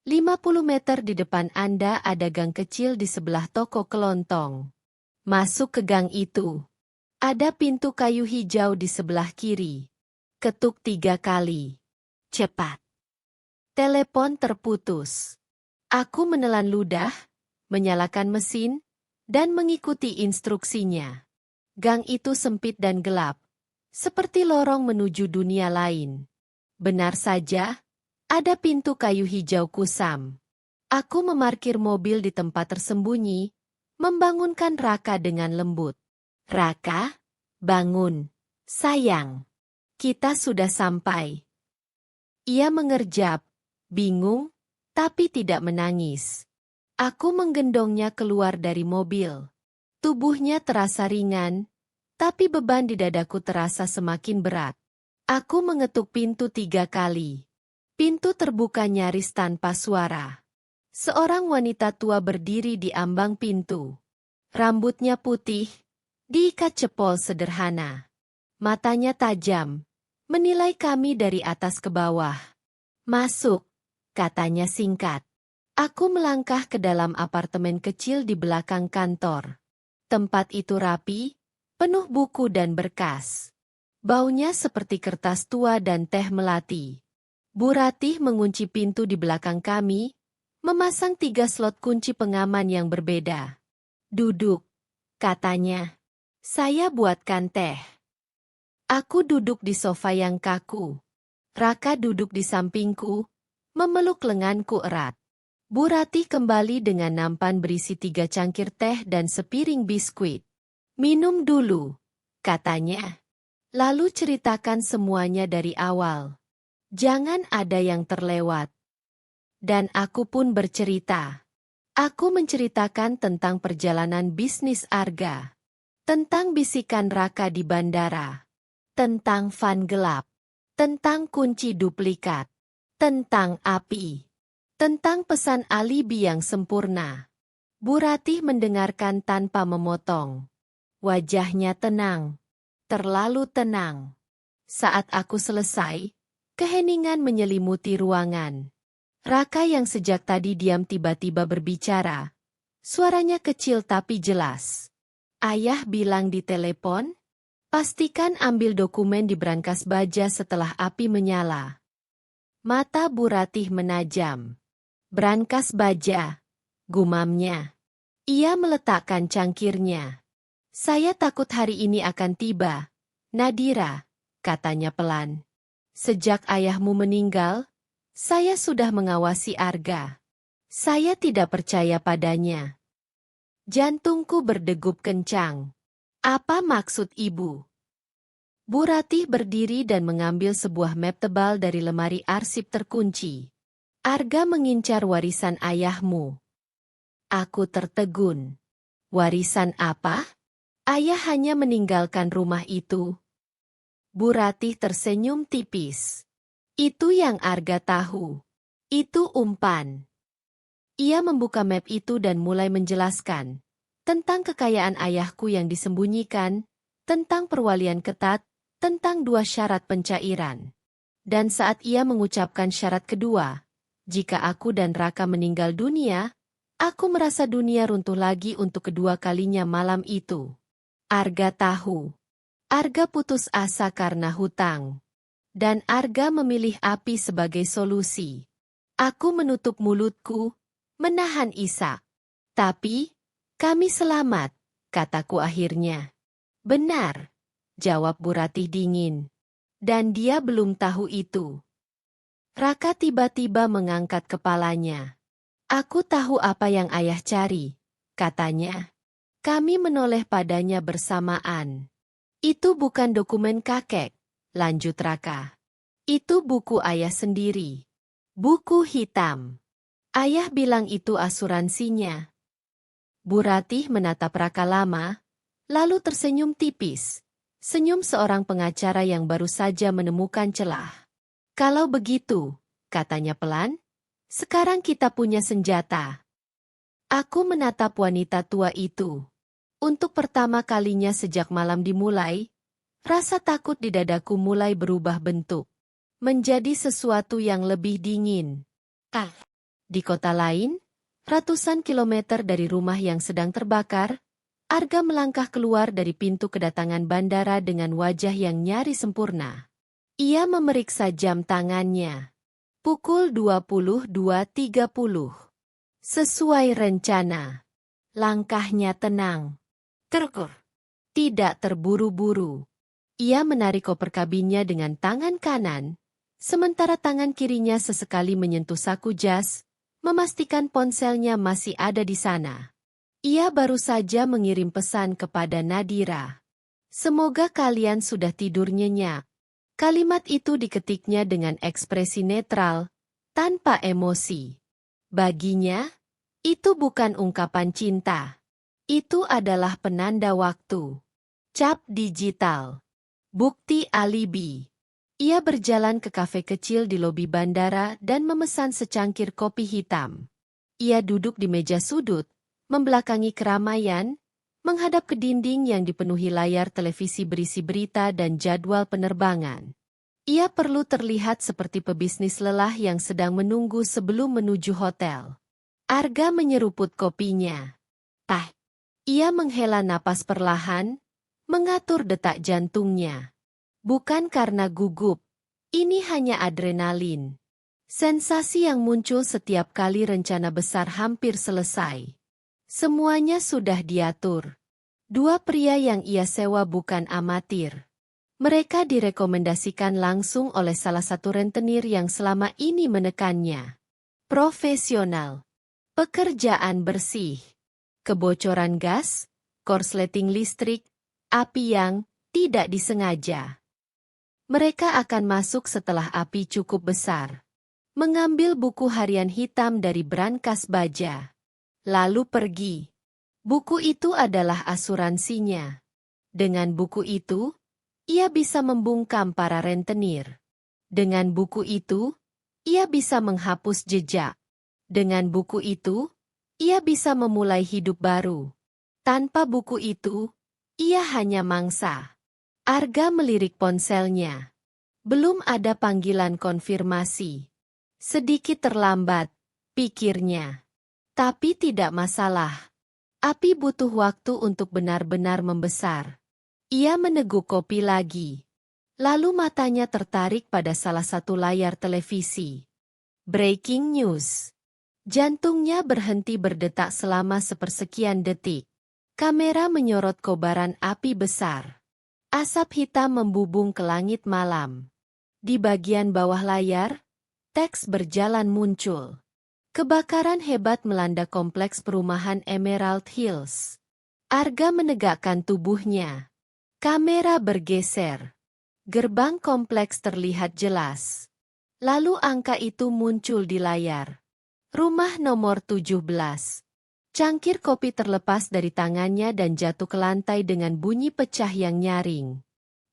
50 meter di depan Anda ada gang kecil di sebelah toko kelontong. Masuk ke gang itu. Ada pintu kayu hijau di sebelah kiri. Ketuk 3 kali. Cepat. Telepon terputus. Aku menelan ludah, menyalakan mesin, dan mengikuti instruksinya. Gang itu sempit dan gelap, seperti lorong menuju dunia lain. Benar saja, ada pintu kayu hijau kusam. Aku memarkir mobil di tempat tersembunyi, membangunkan Raka dengan lembut. Raka, bangun, sayang. Kita sudah sampai. Ia mengerjap, bingung, tapi tidak menangis. Aku menggendongnya keluar dari mobil. Tubuhnya terasa ringan, tapi beban di dadaku terasa semakin berat. Aku mengetuk pintu 3 kali. Pintu terbuka nyaris tanpa suara. Seorang wanita tua berdiri di ambang pintu. Rambutnya putih, diikat cepol sederhana. Matanya tajam, menilai kami dari atas ke bawah. Masuk, katanya singkat. Aku melangkah ke dalam apartemen kecil di belakang kantor. Tempat itu rapi, penuh buku dan berkas. Baunya seperti kertas tua dan teh melati. Bu Ratih mengunci pintu di belakang kami, memasang 3 slot kunci pengaman yang berbeda. Duduk, katanya. Saya buatkan teh. Aku duduk di sofa yang kaku. Raka duduk di sampingku, memeluk lenganku erat. Bu Ratih kembali dengan nampan berisi 3 cangkir teh dan sepiring biskuit. Minum dulu, katanya. Lalu ceritakan semuanya dari awal. Jangan ada yang terlewat. Dan aku pun bercerita. Aku menceritakan tentang perjalanan bisnis Arga. Tentang bisikan Raka di bandara. Tentang van gelap. Tentang kunci duplikat. Tentang api. Tentang pesan alibi yang sempurna. Bu Ratih mendengarkan tanpa memotong. Wajahnya tenang. Terlalu tenang. Saat aku selesai, keheningan menyelimuti ruangan. Raka yang sejak tadi diam tiba-tiba berbicara. Suaranya kecil tapi jelas. Ayah bilang di telepon, pastikan ambil dokumen di brankas baja setelah api menyala. Mata Bu Ratih menajam. Brankas baja, gumamnya. Ia meletakkan cangkirnya. Saya takut hari ini akan tiba, Nadira, katanya pelan. Sejak ayahmu meninggal, saya sudah mengawasi Arga. Saya tidak percaya padanya. Jantungku berdegup kencang. Apa maksud ibu? Bu Ratih berdiri dan mengambil sebuah map tebal dari lemari arsip terkunci. Arga mengincar warisan ayahmu. Aku tertegun. Warisan apa? Ayah hanya meninggalkan rumah itu. Bu Ratih tersenyum tipis. Itu yang Arga tahu. Itu umpan. Ia membuka map itu dan mulai menjelaskan. Tentang kekayaan ayahku yang disembunyikan, tentang perwalian ketat, tentang 2 syarat pencairan. Dan saat ia mengucapkan syarat kedua, jika aku dan Raka meninggal dunia, aku merasa dunia runtuh lagi untuk kedua kalinya malam itu. Arga tahu. Arga putus asa karena hutang. Dan Arga memilih api sebagai solusi. Aku menutup mulutku, menahan isak. Tapi, kami selamat, kataku akhirnya. Benar, jawab Bu Ratih dingin. Dan dia belum tahu itu. Raka tiba-tiba mengangkat kepalanya. Aku tahu apa yang ayah cari, katanya. Kami menoleh padanya bersamaan. Itu bukan dokumen kakek, lanjut Raka. Itu buku ayah sendiri. Buku hitam. Ayah bilang itu asuransinya. Bu Ratih menatap Raka lama, lalu tersenyum tipis. Senyum seorang pengacara yang baru saja menemukan celah. Kalau begitu, katanya pelan, sekarang kita punya senjata. Aku menatap wanita tua itu. Untuk pertama kalinya sejak malam dimulai, rasa takut di dadaku mulai berubah bentuk. Menjadi sesuatu yang lebih dingin. Di kota lain, ratusan kilometer dari rumah yang sedang terbakar, Arga melangkah keluar dari pintu kedatangan bandara dengan wajah yang nyaris sempurna. Ia memeriksa jam tangannya. Pukul 22.30. Sesuai rencana. Langkahnya tenang. Terukur. Tidak terburu-buru. Ia menarik koper kabinnya dengan tangan kanan, sementara tangan kirinya sesekali menyentuh saku jas, memastikan ponselnya masih ada di sana. Ia baru saja mengirim pesan kepada Nadira. Semoga kalian sudah tidur nyenyak. Kalimat itu diketiknya dengan ekspresi netral, tanpa emosi. Baginya, itu bukan ungkapan cinta. Itu adalah penanda waktu. Cap digital. Bukti alibi. Ia berjalan ke kafe kecil di lobi bandara dan memesan secangkir kopi hitam. Ia duduk di meja sudut, membelakangi keramaian, menghadap ke dinding yang dipenuhi layar televisi berisi berita dan jadwal penerbangan. Ia perlu terlihat seperti pebisnis lelah yang sedang menunggu sebelum menuju hotel. Arga menyeruput kopinya. Ia menghela napas perlahan, mengatur detak jantungnya. Bukan karena gugup, ini hanya adrenalin. Sensasi yang muncul setiap kali rencana besar hampir selesai. Semuanya sudah diatur. Dua pria yang ia sewa bukan amatir. Mereka direkomendasikan langsung oleh salah satu rentenir yang selama ini menekannya. Profesional. Pekerjaan bersih. Kebocoran gas, korsleting listrik, api yang tidak disengaja. Mereka akan masuk setelah api cukup besar. Mengambil buku harian hitam dari brankas baja. Lalu pergi. Buku itu adalah asuransinya. Dengan buku itu, ia bisa membungkam para rentenir. Dengan buku itu, ia bisa menghapus jejak. Dengan buku itu, ia bisa memulai hidup baru. Tanpa buku itu, ia hanya mangsa. Arga melirik ponselnya. Belum ada panggilan konfirmasi. Sedikit terlambat, pikirnya. Tapi tidak masalah. Api butuh waktu untuk benar-benar membesar. Ia meneguk kopi lagi. Lalu matanya tertarik pada salah satu layar televisi. Breaking news. Jantungnya berhenti berdetak selama sepersekian detik. Kamera menyorot kobaran api besar. Asap hitam membubung ke langit malam. Di bagian bawah layar, teks berjalan muncul. Kebakaran hebat melanda kompleks perumahan Emerald Hills. Arga menegakkan tubuhnya. Kamera bergeser. Gerbang kompleks terlihat jelas. Lalu angka itu muncul di layar. Rumah nomor 17. Cangkir kopi terlepas dari tangannya dan jatuh ke lantai dengan bunyi pecah yang nyaring.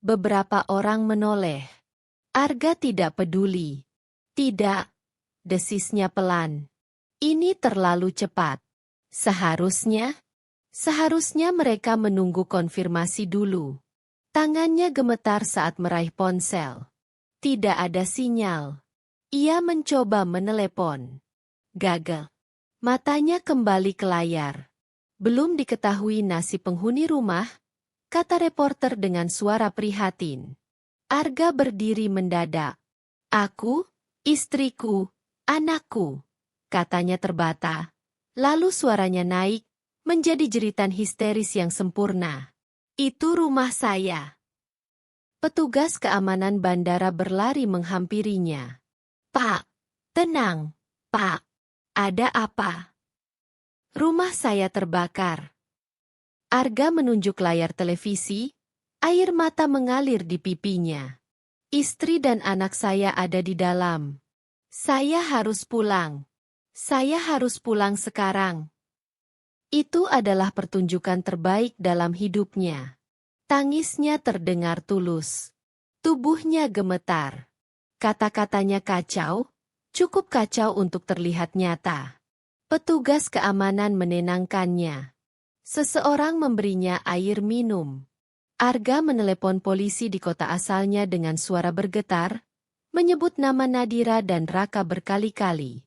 Beberapa orang menoleh. Arga tidak peduli. Tidak. Desisnya pelan. Ini terlalu cepat. Seharusnya mereka menunggu konfirmasi dulu. Tangannya gemetar saat meraih ponsel. Tidak ada sinyal. Ia mencoba menelepon. Gagal. Matanya kembali ke layar. Belum diketahui nasib penghuni rumah, kata reporter dengan suara prihatin. Arga berdiri mendadak. Aku, istriku, anakku, katanya terbata. Lalu suaranya naik, menjadi jeritan histeris yang sempurna. Itu rumah saya. Petugas keamanan bandara berlari menghampirinya. Pak, tenang, Pak. Ada apa? Rumah saya terbakar. Arga menunjuk layar televisi, air mata mengalir di pipinya. Istri dan anak saya ada di dalam. Saya harus pulang. Saya harus pulang sekarang. Itu adalah pertunjukan terbaik dalam hidupnya. Tangisnya terdengar tulus. Tubuhnya gemetar. Kata-katanya kacau, cukup kacau untuk terlihat nyata. Petugas keamanan menenangkannya. Seseorang memberinya air minum. Arga menelepon polisi di kota asalnya dengan suara bergetar, menyebut nama Nadira dan Raka berkali-kali.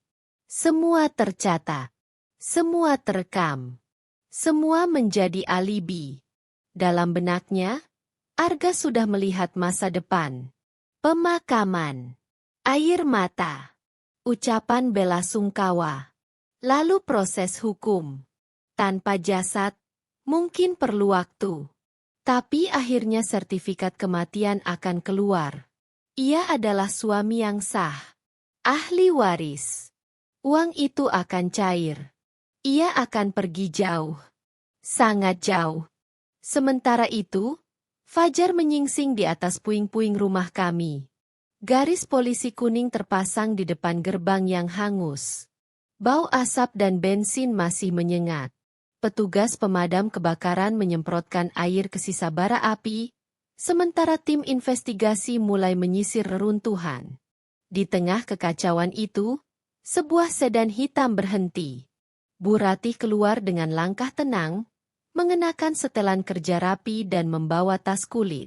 Semua tercatat. Semua terekam. Semua menjadi alibi. Dalam benaknya, Arga sudah melihat masa depan. Pemakaman. Air mata. Ucapan bela sungkawa. Lalu proses hukum. Tanpa jasad, mungkin perlu waktu. Tapi akhirnya sertifikat kematian akan keluar. Ia adalah suami yang sah. Ahli waris. Uang itu akan cair. Ia akan pergi jauh. Sangat jauh. Sementara itu, Fajar menyingsing di atas puing-puing rumah kami. Garis polisi kuning terpasang di depan gerbang yang hangus. Bau asap dan bensin masih menyengat. Petugas pemadam kebakaran menyemprotkan air ke sisa bara api, sementara tim investigasi mulai menyisir reruntuhan. Di tengah kekacauan itu, sebuah sedan hitam berhenti. Bu Ratih keluar dengan langkah tenang, mengenakan setelan kerja rapi dan membawa tas kulit.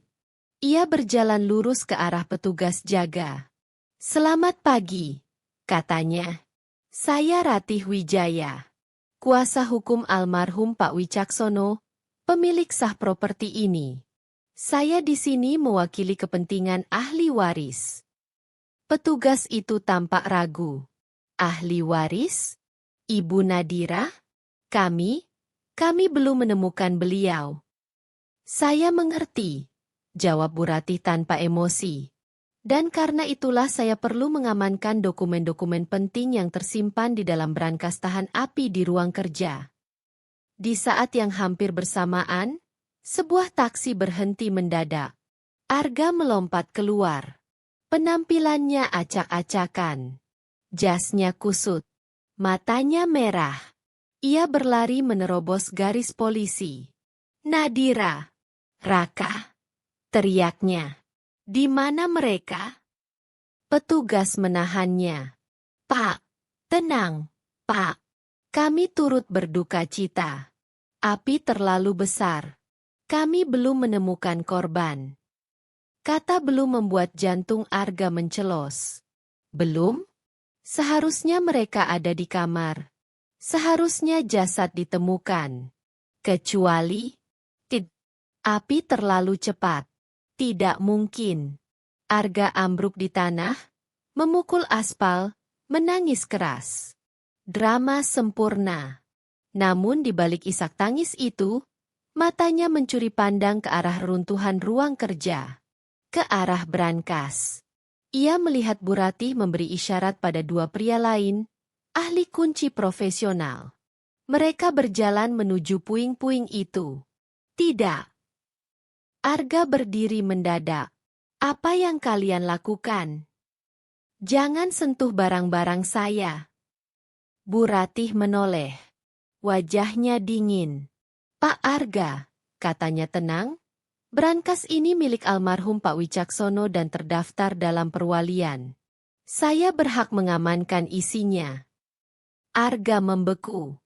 Ia berjalan lurus ke arah petugas jaga. "Selamat pagi," katanya. "Saya Ratih Wijaya, kuasa hukum almarhum Pak Wicaksono, pemilik sah properti ini. Saya di sini mewakili kepentingan ahli waris." Petugas itu tampak ragu. "Ahli waris? Ibu Nadira? Kami belum menemukan beliau." "Saya mengerti," jawab Bu Ratih tanpa emosi. "Dan karena itulah saya perlu mengamankan dokumen-dokumen penting yang tersimpan di dalam brankas tahan api di ruang kerja." Di saat yang hampir bersamaan, sebuah taksi berhenti mendadak. Arga melompat keluar. Penampilannya acak-acakan. Jasnya kusut. Matanya merah. Ia berlari menerobos garis polisi. "Nadira! Raka!" teriaknya. "Di mana mereka?" Petugas menahannya. "Pak, tenang, Pak. Kami turut berduka cita. Api terlalu besar. Kami belum menemukan korban." Kata belum membuat jantung Arga mencelos. Belum? Seharusnya mereka ada di kamar. Seharusnya jasad ditemukan. Kecuali, api terlalu cepat. Tidak mungkin. Arga ambruk di tanah, memukul aspal, menangis keras. Drama sempurna. Namun di balik isak tangis itu, matanya mencuri pandang ke arah runtuhan ruang kerja. Ke arah brankas. Ia melihat Bu Ratih memberi isyarat pada dua pria lain, ahli kunci profesional. Mereka berjalan menuju puing-puing itu. "Tidak." Arga berdiri mendadak. "Apa yang kalian lakukan? Jangan sentuh barang-barang saya." Bu Ratih menoleh. Wajahnya dingin. "Pak Arga," katanya tenang, "brankas ini milik almarhum Pak Wicaksono dan terdaftar dalam perwalian. Saya berhak mengamankan isinya." Arga membeku.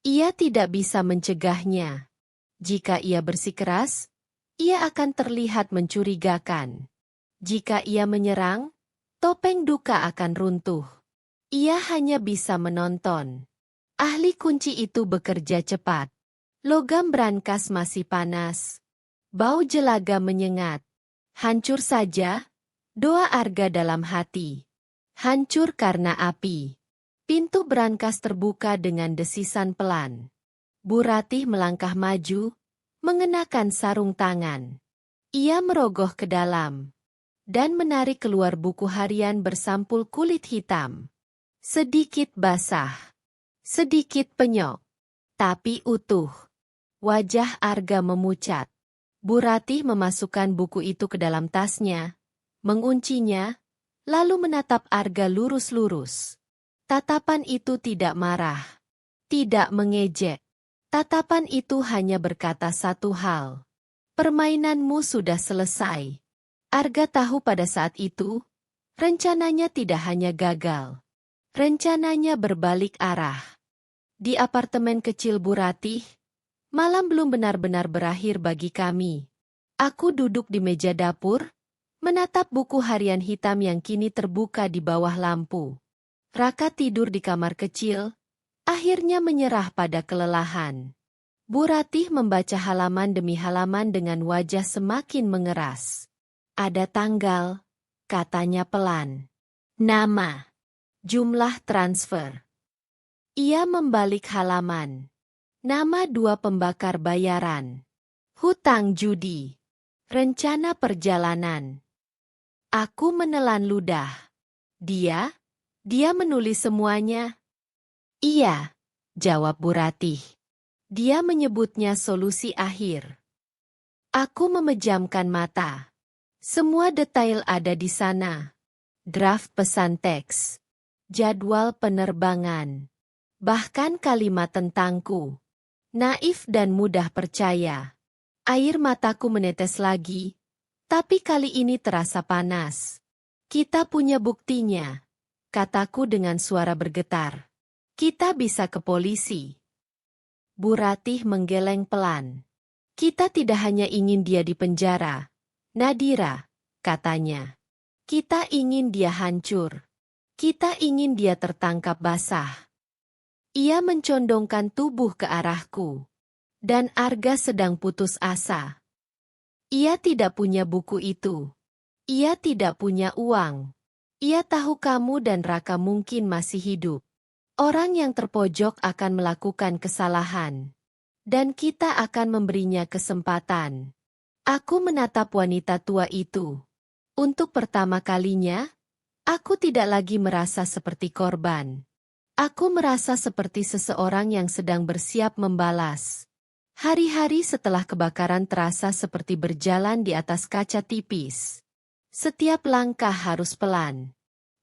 Ia tidak bisa mencegahnya. Jika ia bersikeras, ia akan terlihat mencurigakan. Jika ia menyerang, topeng duka akan runtuh. Ia hanya bisa menonton. Ahli kunci itu bekerja cepat. Logam brankas masih panas. Bau jelaga menyengat. "Hancur saja," doa Arga dalam hati. Hancur karena api. Pintu brankas terbuka dengan desisan pelan. Bu Ratih melangkah maju, mengenakan sarung tangan. Ia merogoh ke dalam dan menarik keluar buku harian bersampul kulit hitam. Sedikit basah, sedikit penyok, tapi utuh. Wajah Arga memucat. Bu Ratih memasukkan buku itu ke dalam tasnya, menguncinya, lalu menatap Arga lurus-lurus. Tatapan itu tidak marah, tidak mengejek. Tatapan itu hanya berkata satu hal. "Permainanmu sudah selesai." Arga tahu pada saat itu, rencananya tidak hanya gagal. Rencananya berbalik arah. Di apartemen kecil Bu Ratih, malam belum benar-benar berakhir bagi kami. Aku duduk di meja dapur, menatap buku harian hitam yang kini terbuka di bawah lampu. Raka tidur di kamar kecil, akhirnya menyerah pada kelelahan. Bu Ratih membaca halaman demi halaman dengan wajah semakin mengeras. "Ada tanggal," katanya pelan. "Nama. Jumlah transfer." Ia membalik halaman. Nama dua pembakar bayaran. Hutang judi. Rencana perjalanan. Aku menelan ludah. Dia menulis semuanya. "Iya," jawab Bu Ratih. "Dia menyebutnya solusi akhir." Aku memejamkan mata. Semua detail ada di sana. Draft pesan teks. Jadwal penerbangan. Bahkan kalimat tentangku. Naif dan mudah percaya. Air mataku menetes lagi, tapi kali ini terasa panas. Kita punya buktinya, kataku dengan suara bergetar. Kita bisa ke polisi. Bu Ratih menggeleng pelan. Kita tidak hanya ingin dia di penjara, Nadira, katanya. Kita ingin dia hancur. Kita ingin dia tertangkap basah. Ia mencondongkan tubuh ke arahku. Dan Arga sedang putus asa. Ia tidak punya buku itu. Ia tidak punya uang. Ia tahu kamu dan Raka mungkin masih hidup. Orang yang terpojok akan melakukan kesalahan. Dan kita akan memberinya kesempatan. Aku menatap wanita tua itu. Untuk pertama kalinya, aku tidak lagi merasa seperti korban. Aku merasa seperti seseorang yang sedang bersiap membalas. Hari-hari setelah kebakaran terasa seperti berjalan di atas kaca tipis. Setiap langkah harus pelan.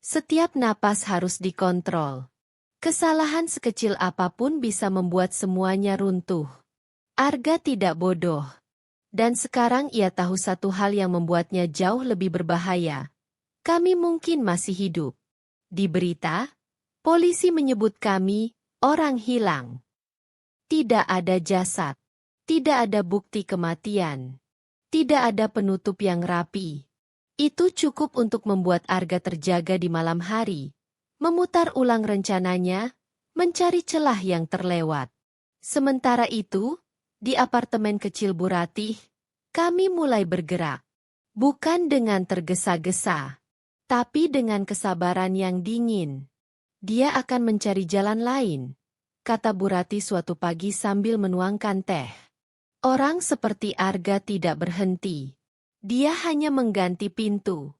Setiap napas harus dikontrol. Kesalahan sekecil apapun bisa membuat semuanya runtuh. Arga tidak bodoh. Dan sekarang ia tahu satu hal yang membuatnya jauh lebih berbahaya. Kami mungkin masih hidup. Di berita, polisi menyebut kami orang hilang. Tidak ada jasad. Tidak ada bukti kematian. Tidak ada penutup yang rapi. Itu cukup untuk membuat Arga terjaga di malam hari. Memutar ulang rencananya, mencari celah yang terlewat. Sementara itu, di apartemen kecil Bu Ratih, kami mulai bergerak. Bukan dengan tergesa-gesa, tapi dengan kesabaran yang dingin. Dia akan mencari jalan lain, kata Bu Ratih suatu pagi sambil menuangkan teh. Orang seperti Arga tidak berhenti. Dia hanya mengganti pintu.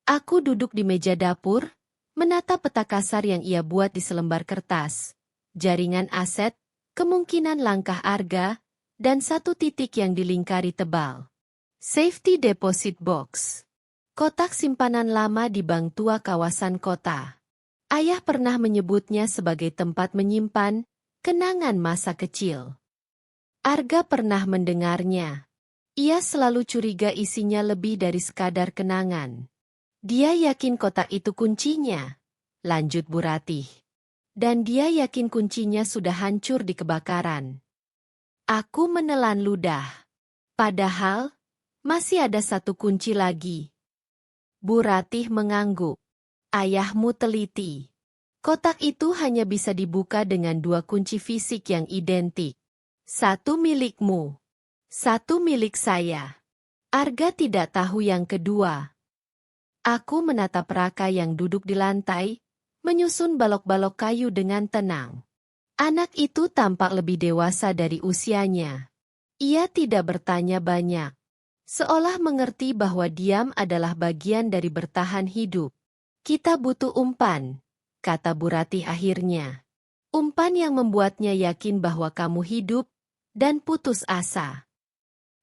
Aku duduk di meja dapur, menatap peta kasar yang ia buat di selembar kertas, jaringan aset, kemungkinan langkah Arga, dan satu titik yang dilingkari tebal. Safety Deposit Box. Kotak simpanan lama di bank tua kawasan kota. Ayah pernah menyebutnya sebagai tempat menyimpan kenangan masa kecil. Arga pernah mendengarnya. Ia selalu curiga isinya lebih dari sekadar kenangan. Dia yakin kotak itu kuncinya, lanjut Bu Ratih. Dan dia yakin kuncinya sudah hancur di kebakaran. Aku menelan ludah. Padahal, masih ada satu kunci lagi. Bu Ratih mengangguk. Ayahmu teliti. Kotak itu hanya bisa dibuka dengan dua kunci fisik yang identik. Satu milikmu. Satu milik saya. Arga tidak tahu yang kedua. Aku menatap Raka yang duduk di lantai, menyusun balok-balok kayu dengan tenang. Anak itu tampak lebih dewasa dari usianya. Ia tidak bertanya banyak. Seolah mengerti bahwa diam adalah bagian dari bertahan hidup. Kita butuh umpan, kata Bu Ratih akhirnya. Umpan yang membuatnya yakin bahwa kamu hidup dan putus asa.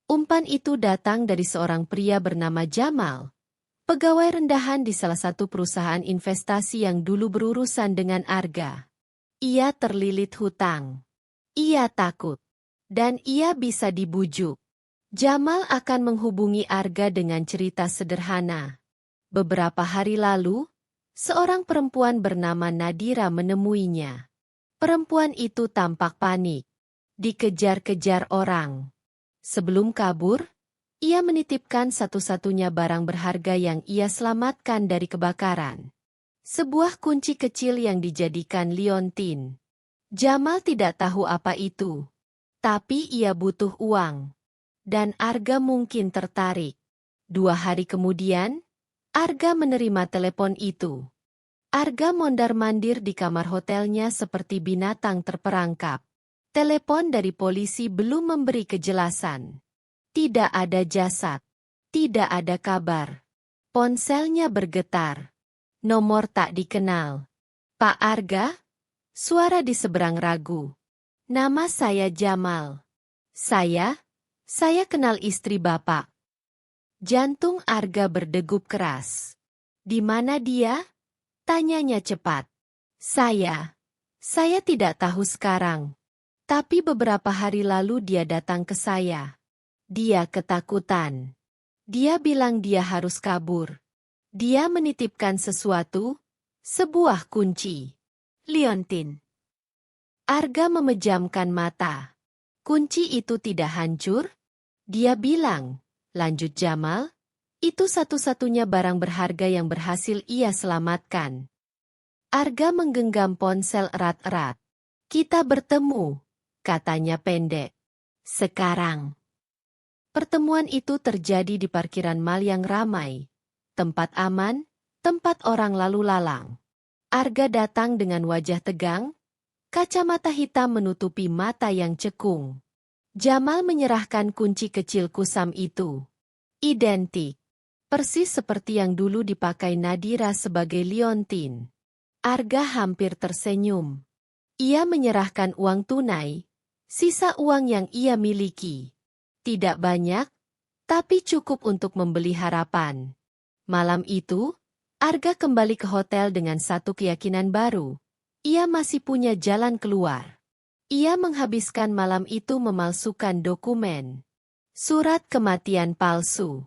Umpan itu datang dari seorang pria bernama Jamal, pegawai rendahan di salah satu perusahaan investasi yang dulu berurusan dengan Arga. Ia terlilit hutang. Ia takut. Dan ia bisa dibujuk. Jamal akan menghubungi Arga dengan cerita sederhana. Beberapa hari lalu, seorang perempuan bernama Nadira menemuinya. Perempuan itu tampak panik. Dikejar-kejar orang. Sebelum kabur, ia menitipkan satu-satunya barang berharga yang ia selamatkan dari kebakaran. Sebuah kunci kecil yang dijadikan liontin. Jamal tidak tahu apa itu. Tapi ia butuh uang. Dan Arga mungkin tertarik. 2 hari kemudian, Arga menerima telepon itu. Arga mondar-mandir di kamar hotelnya seperti binatang terperangkap. Telepon dari polisi belum memberi kejelasan. Tidak ada jasad. Tidak ada kabar. Ponselnya bergetar. Nomor tak dikenal. Pak Arga? Suara di seberang ragu. Nama saya Jamal. Saya? Saya kenal istri Bapak. Jantung Arga berdegup keras. Di mana dia? Tanyanya cepat. Saya tidak tahu sekarang. Tapi beberapa hari lalu dia datang ke saya. Dia ketakutan. Dia bilang dia harus kabur. Dia menitipkan sesuatu, sebuah kunci. Liontin. Arga memejamkan mata. Kunci itu tidak hancur? Dia bilang, lanjut Jamal, itu satu-satunya barang berharga yang berhasil ia selamatkan. Arga menggenggam ponsel erat-erat. Kita bertemu, katanya pendek. Sekarang. Pertemuan itu terjadi di parkiran mal yang ramai. Tempat aman, tempat orang lalu lalang. Arga datang dengan wajah tegang, kacamata hitam menutupi mata yang cekung. Jamal menyerahkan kunci kecil kusam itu. Identik. Persis seperti yang dulu dipakai Nadira sebagai liontin. Arga hampir tersenyum. Ia menyerahkan uang tunai, sisa uang yang ia miliki. Tidak banyak, tapi cukup untuk membeli harapan. Malam itu, Arga kembali ke hotel dengan satu keyakinan baru. Ia masih punya jalan keluar. Ia menghabiskan malam itu memalsukan dokumen. Surat kematian palsu.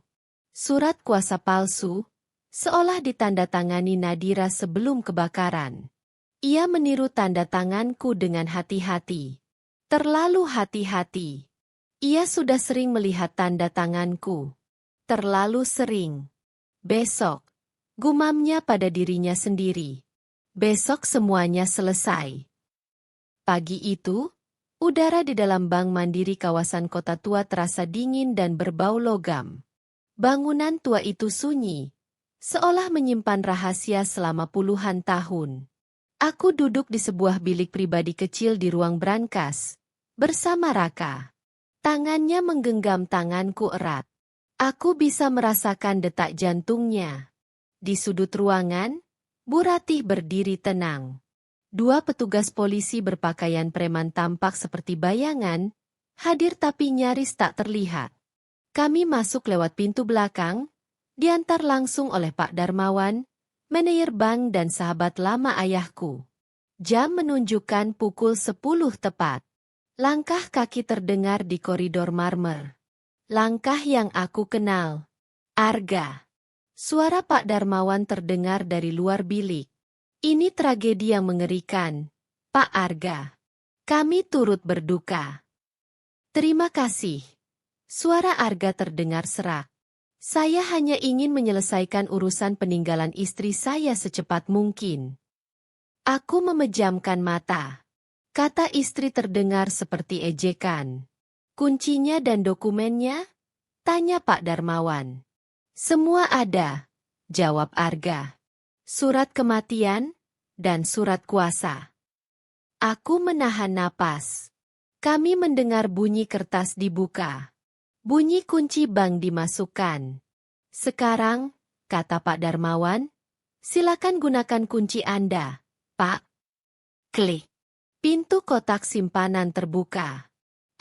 Surat kuasa palsu, seolah ditandatangani Nadira sebelum kebakaran. Ia meniru tanda tanganku dengan hati-hati. Terlalu hati-hati. Ia sudah sering melihat tanda tanganku. Terlalu sering. Besok, gumamnya pada dirinya sendiri. Besok semuanya selesai. Pagi itu, udara di dalam Bank Mandiri kawasan kota tua terasa dingin dan berbau logam. Bangunan tua itu sunyi, seolah menyimpan rahasia selama puluhan tahun. Aku duduk di sebuah bilik pribadi kecil di ruang brankas, bersama Raka. Tangannya menggenggam tanganku erat. Aku bisa merasakan detak jantungnya. Di sudut ruangan, Bu Ratih berdiri tenang. Dua petugas polisi berpakaian preman tampak seperti bayangan, hadir tapi nyaris tak terlihat. Kami masuk lewat pintu belakang, diantar langsung oleh Pak Darmawan, manajer bank dan sahabat lama ayahku. Jam menunjukkan pukul 10 tepat. Langkah kaki terdengar di koridor marmer. Langkah yang aku kenal. Arga. Suara Pak Darmawan terdengar dari luar bilik. Ini tragedi yang mengerikan, Pak Arga. Kami turut berduka. Terima kasih. Suara Arga terdengar serak. Saya hanya ingin menyelesaikan urusan peninggalan istri saya secepat mungkin. Aku memejamkan mata. Kata istri terdengar seperti ejekan. Kuncinya dan dokumennya? Tanya Pak Darmawan. Semua ada, jawab Arga. Surat kematian, dan surat kuasa. Aku menahan napas. Kami mendengar bunyi kertas dibuka. Bunyi kunci bank dimasukkan. Sekarang, kata Pak Darmawan, silakan gunakan kunci Anda, Pak. Klik. Pintu kotak simpanan terbuka.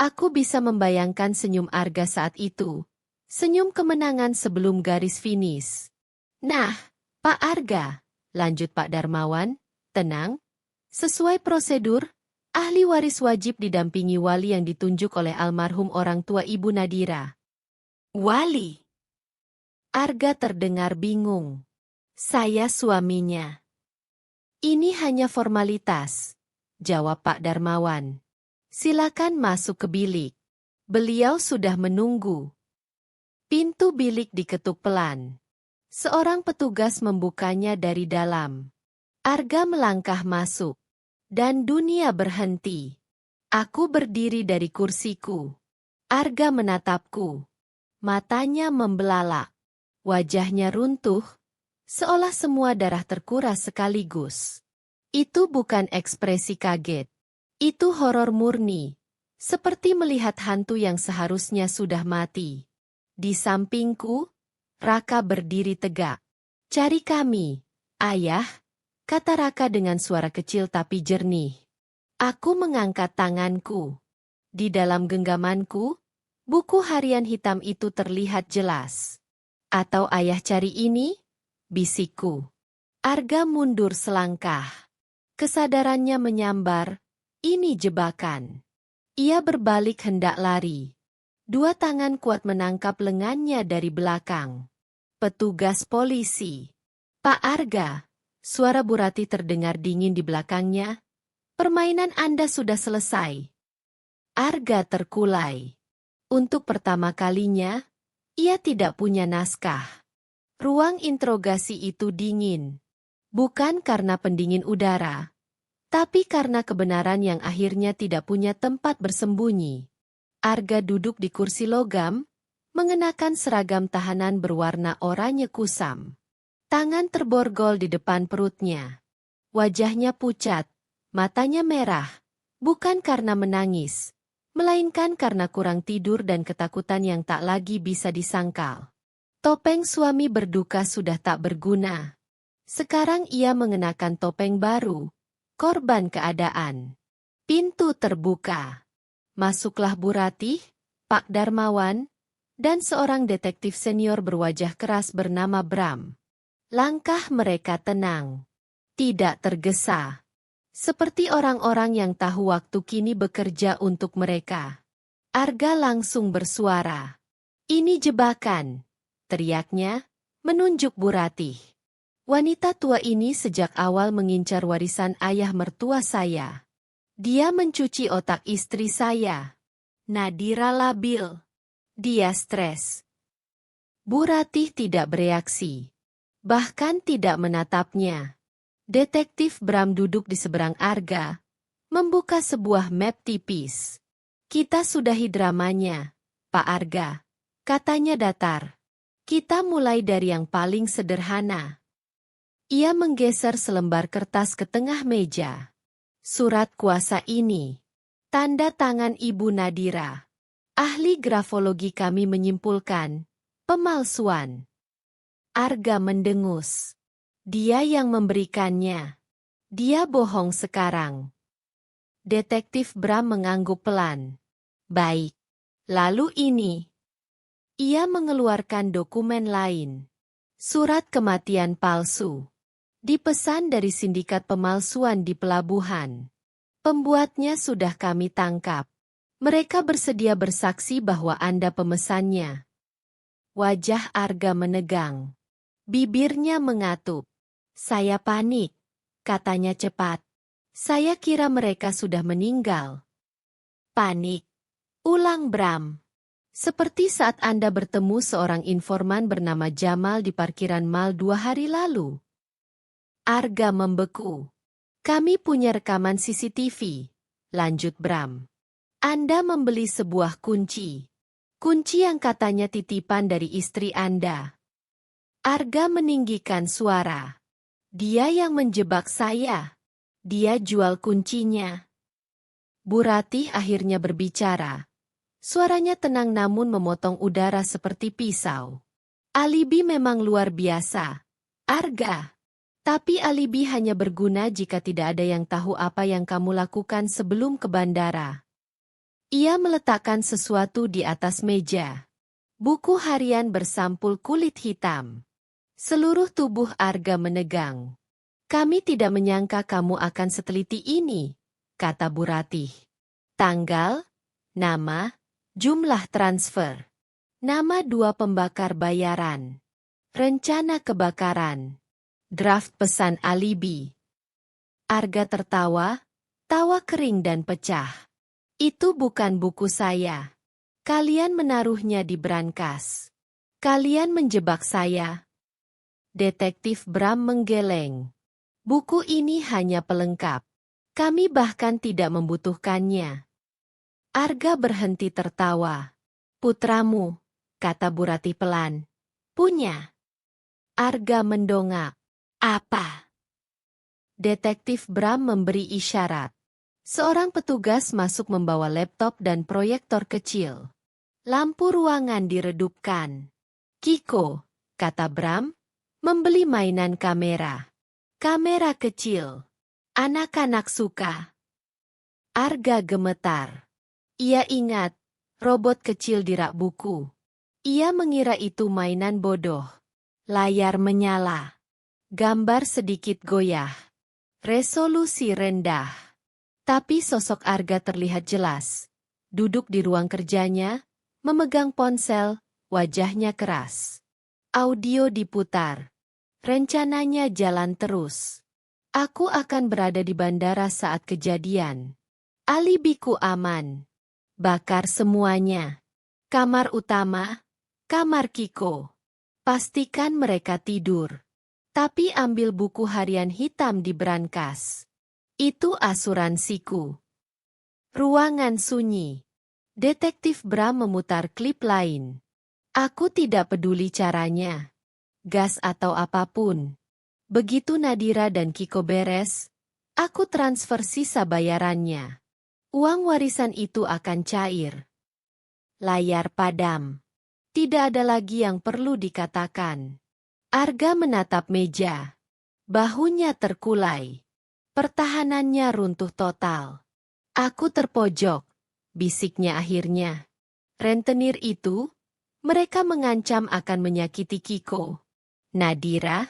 Aku bisa membayangkan senyum Arga saat itu. Senyum kemenangan sebelum garis finish. Nah, Pak Arga, lanjut Pak Darmawan, tenang. Sesuai prosedur, ahli waris wajib didampingi wali yang ditunjuk oleh almarhum orang tua Ibu Nadira. Wali? Arga terdengar bingung. Saya suaminya. Ini hanya formalitas, jawab Pak Darmawan. Silakan masuk ke bilik. Beliau sudah menunggu. Pintu bilik diketuk pelan. Seorang petugas membukanya dari dalam. Arga melangkah masuk. Dan dunia berhenti. Aku berdiri dari kursiku. Arga menatapku. Matanya membelalak. Wajahnya runtuh, seolah semua darah terkuras sekaligus. Itu bukan ekspresi kaget. Itu horor murni. Seperti melihat hantu yang seharusnya sudah mati. Di sampingku, Raka berdiri tegak. Cari kami, Ayah, kata Raka dengan suara kecil tapi jernih. Aku mengangkat tanganku. Di dalam genggamanku, Buku harian hitam itu terlihat jelas. Atau ayah cari ini? Bisikku. Arga mundur selangkah. Kesadarannya menyambar. Ini jebakan. Ia berbalik hendak lari. Dua tangan kuat menangkap lengannya dari belakang. Petugas polisi. Pak Arga. Suara Bu Ratih terdengar dingin di belakangnya. Permainan Anda sudah selesai. Arga terkulai. Untuk pertama kalinya, ia tidak punya naskah. Ruang interogasi itu dingin. Bukan karena pendingin udara, tapi karena kebenaran yang akhirnya tidak punya tempat bersembunyi. Arga duduk di kursi logam, mengenakan seragam tahanan berwarna oranye kusam. Tangan terborgol di depan perutnya. Wajahnya pucat, matanya merah, bukan karena menangis, melainkan karena kurang tidur dan ketakutan yang tak lagi bisa disangkal. Topeng suami berduka sudah tak berguna. Sekarang ia mengenakan topeng baru, korban keadaan. Pintu terbuka. Masuklah Bu Ratih, Pak Darmawan, dan seorang detektif senior berwajah keras bernama Bram. Langkah mereka tenang, tidak tergesa. Seperti orang-orang yang tahu waktu kini bekerja untuk mereka. Arga langsung bersuara. Ini jebakan, teriaknya, menunjuk Bu Ratih. Wanita tua ini sejak awal mengincar warisan ayah mertua saya. Dia mencuci otak istri saya. Nadira labil. Dia stres. Bu Ratih tidak bereaksi. Bahkan tidak menatapnya. Detektif Bram duduk di seberang Arga, membuka sebuah map tipis. Kita sudahi dramanya, Pak Arga, katanya datar. Kita mulai dari yang paling sederhana. Ia menggeser selembar kertas ke tengah meja. Surat kuasa ini. Tanda tangan Ibu Nadira. Ahli grafologi kami menyimpulkan, pemalsuan. Arga mendengus. Dia yang memberikannya. Dia bohong sekarang. Detektif Bram mengangguk pelan. Baik. Lalu ini. Ia mengeluarkan dokumen lain. Surat kematian palsu. Dipesan dari sindikat pemalsuan di pelabuhan. Pembuatnya sudah kami tangkap. Mereka bersedia bersaksi bahwa Anda pemesannya. Wajah Arga menegang. Bibirnya mengatup. Saya panik, katanya cepat. Saya kira mereka sudah meninggal. Panik. Ulang Bram. Seperti saat Anda bertemu seorang informan bernama Jamal di parkiran mal 2 hari lalu. Arga membeku. Kami punya rekaman CCTV, lanjut Bram. Anda membeli sebuah kunci. Kunci yang katanya titipan dari istri Anda. Arga meninggikan suara. Dia yang menjebak saya. Dia jual kuncinya. Bu Ratih akhirnya berbicara. Suaranya tenang namun memotong udara seperti pisau. Alibi memang luar biasa, Arga. Tapi alibi hanya berguna jika tidak ada yang tahu apa yang kamu lakukan sebelum ke bandara. Ia meletakkan sesuatu di atas meja. Buku harian bersampul kulit hitam. Seluruh tubuh Arga menegang. Kami tidak menyangka kamu akan seteliti ini, kata Bu Ratih. Tanggal, nama, jumlah transfer. Nama 2 pembakar bayaran. Rencana kebakaran. Draft pesan alibi. Arga tertawa, tawa kering dan pecah. Itu bukan buku saya. Kalian menaruhnya di brankas. Kalian menjebak saya. Detektif Bram menggeleng. Buku ini hanya pelengkap. Kami bahkan tidak membutuhkannya. Arga berhenti tertawa. Putramu, kata Bu Ratih pelan. Punya. Arga mendongak. Apa? Detektif Bram memberi isyarat. Seorang petugas masuk membawa laptop dan proyektor kecil. Lampu ruangan diredupkan. Kiko, kata Bram, membeli mainan kamera. Kamera kecil. Anak-anak suka. Arga gemetar. Ia ingat, Robot kecil di rak buku. Ia mengira itu mainan bodoh. Layar menyala. Gambar sedikit goyah. Resolusi rendah. Tapi sosok Arga terlihat jelas. Duduk di ruang kerjanya, memegang ponsel, wajahnya keras. Audio diputar. Rencananya jalan terus. Aku akan berada di bandara saat kejadian. Alibiku aman. Bakar semuanya. Kamar utama, kamar Kiko. Pastikan mereka tidur. Tapi ambil buku harian hitam di brankas. Itu asuransiku. Ruangan sunyi. Detektif Bram memutar klip lain. Aku tidak peduli caranya. Gas atau apapun. Begitu Nadira dan Kiko beres, aku transfer sisa bayarannya. Uang warisan itu akan cair. Layar padam. Tidak ada lagi yang perlu dikatakan. Arga menatap meja. Bahunya terkulai. Pertahanannya runtuh total. Aku terpojok, bisiknya akhirnya. Rentenir itu, mereka mengancam akan menyakiti Kiko. Nadira?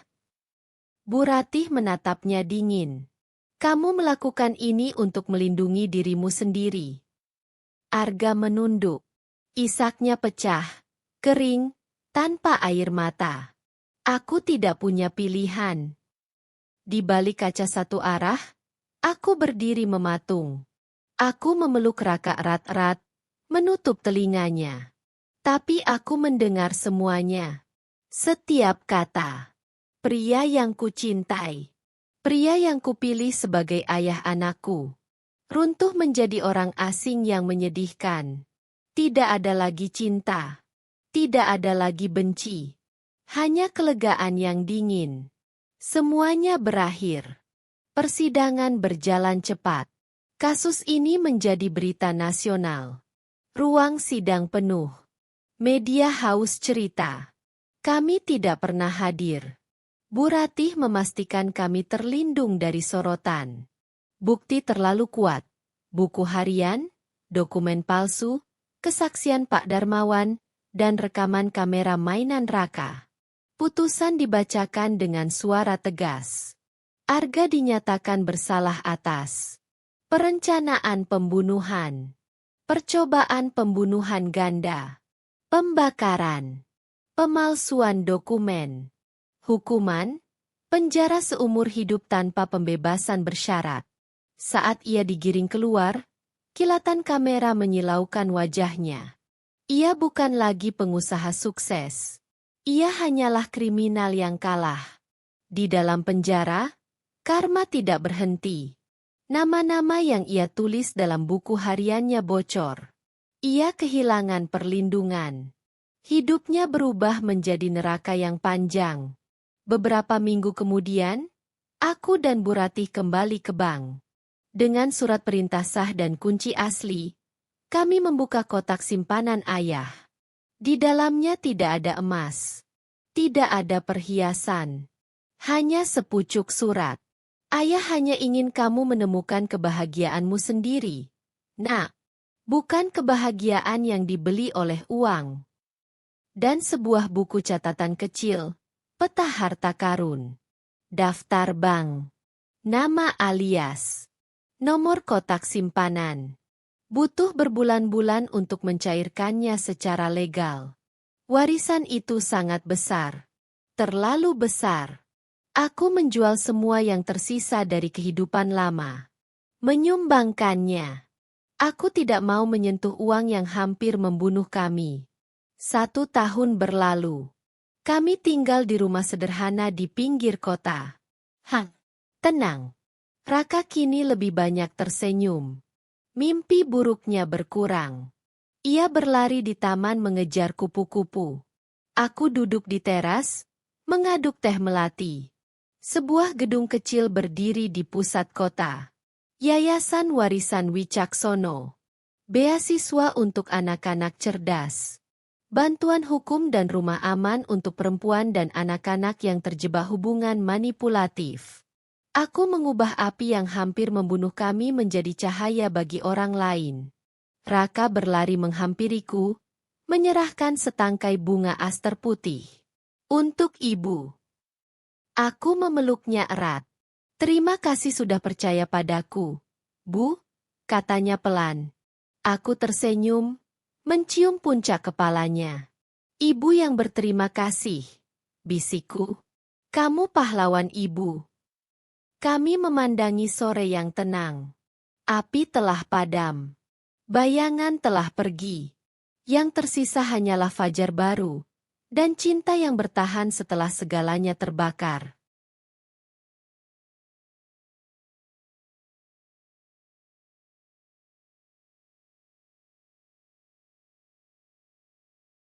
Bu Ratih menatapnya dingin. Kamu melakukan ini untuk melindungi dirimu sendiri. Arga menunduk. Isaknya pecah, kering, tanpa air mata. Aku tidak punya pilihan. Di balik kaca satu arah, aku berdiri mematung. Aku memeluk Raka erat-erat, menutup telinganya. Tapi aku mendengar semuanya. Setiap kata. Pria yang kucintai. Pria yang kupilih sebagai ayah anakku. Runtuh menjadi orang asing yang menyedihkan. Tidak ada lagi cinta. Tidak ada lagi benci. Hanya kelegaan yang dingin. Semuanya berakhir. Persidangan berjalan cepat. Kasus ini menjadi berita nasional. Ruang sidang penuh. Media haus cerita. Kami tidak pernah hadir. Bu Ratih memastikan kami terlindung dari sorotan. Bukti terlalu kuat. Buku harian, dokumen palsu, kesaksian Pak Darmawan, dan rekaman kamera mainan Raka. Putusan dibacakan dengan suara tegas. Arga dinyatakan bersalah atas perencanaan pembunuhan, percobaan pembunuhan ganda, pembakaran, pemalsuan dokumen. Hukuman, penjara seumur hidup tanpa pembebasan bersyarat. Saat ia digiring keluar, kilatan kamera menyilaukan wajahnya. Ia bukan lagi pengusaha sukses. Ia hanyalah kriminal yang kalah. Di dalam penjara, karma tidak berhenti. Nama-nama yang ia tulis dalam buku hariannya bocor. Ia kehilangan perlindungan. Hidupnya berubah menjadi neraka yang panjang. Beberapa minggu kemudian, aku dan Bu Ratih kembali ke bank. Dengan surat perintah sah dan kunci asli, kami membuka kotak simpanan ayah. Di dalamnya tidak ada emas. Tidak ada perhiasan. Hanya sepucuk surat. Ayah hanya ingin kamu menemukan kebahagiaanmu sendiri. Nak, bukan kebahagiaan yang dibeli oleh uang. Dan sebuah buku catatan kecil. Peta harta karun. Daftar bank. Nama alias. Nomor kotak simpanan. Butuh berbulan-bulan untuk mencairkannya secara legal. Warisan itu sangat besar. Terlalu besar. Aku menjual semua yang tersisa dari kehidupan lama. Menyumbangkannya. Aku tidak mau menyentuh uang yang hampir membunuh kami. 1 tahun berlalu. Kami tinggal di rumah sederhana di pinggir kota. Tenang. Raka kini lebih banyak tersenyum. Mimpi buruknya berkurang. Ia berlari di taman mengejar kupu-kupu. Aku duduk di teras, mengaduk teh melati. Sebuah gedung kecil berdiri di pusat kota. Yayasan Warisan Wicaksono. Beasiswa untuk anak-anak cerdas. Bantuan hukum dan rumah aman untuk perempuan dan anak-anak yang terjebak hubungan manipulatif. Aku mengubah api yang hampir membunuh kami menjadi cahaya bagi orang lain. Raka berlari menghampiriku, menyerahkan setangkai bunga aster putih. Untuk ibu. Aku memeluknya erat. Terima kasih sudah percaya padaku, Bu, katanya pelan. Aku tersenyum, mencium puncak kepalanya. Ibu yang berterima kasih, bisikku. Kamu pahlawan ibu. Kami memandangi sore yang tenang. Api telah padam. Bayangan telah pergi. Yang tersisa hanyalah fajar baru, dan cinta yang bertahan setelah segalanya terbakar.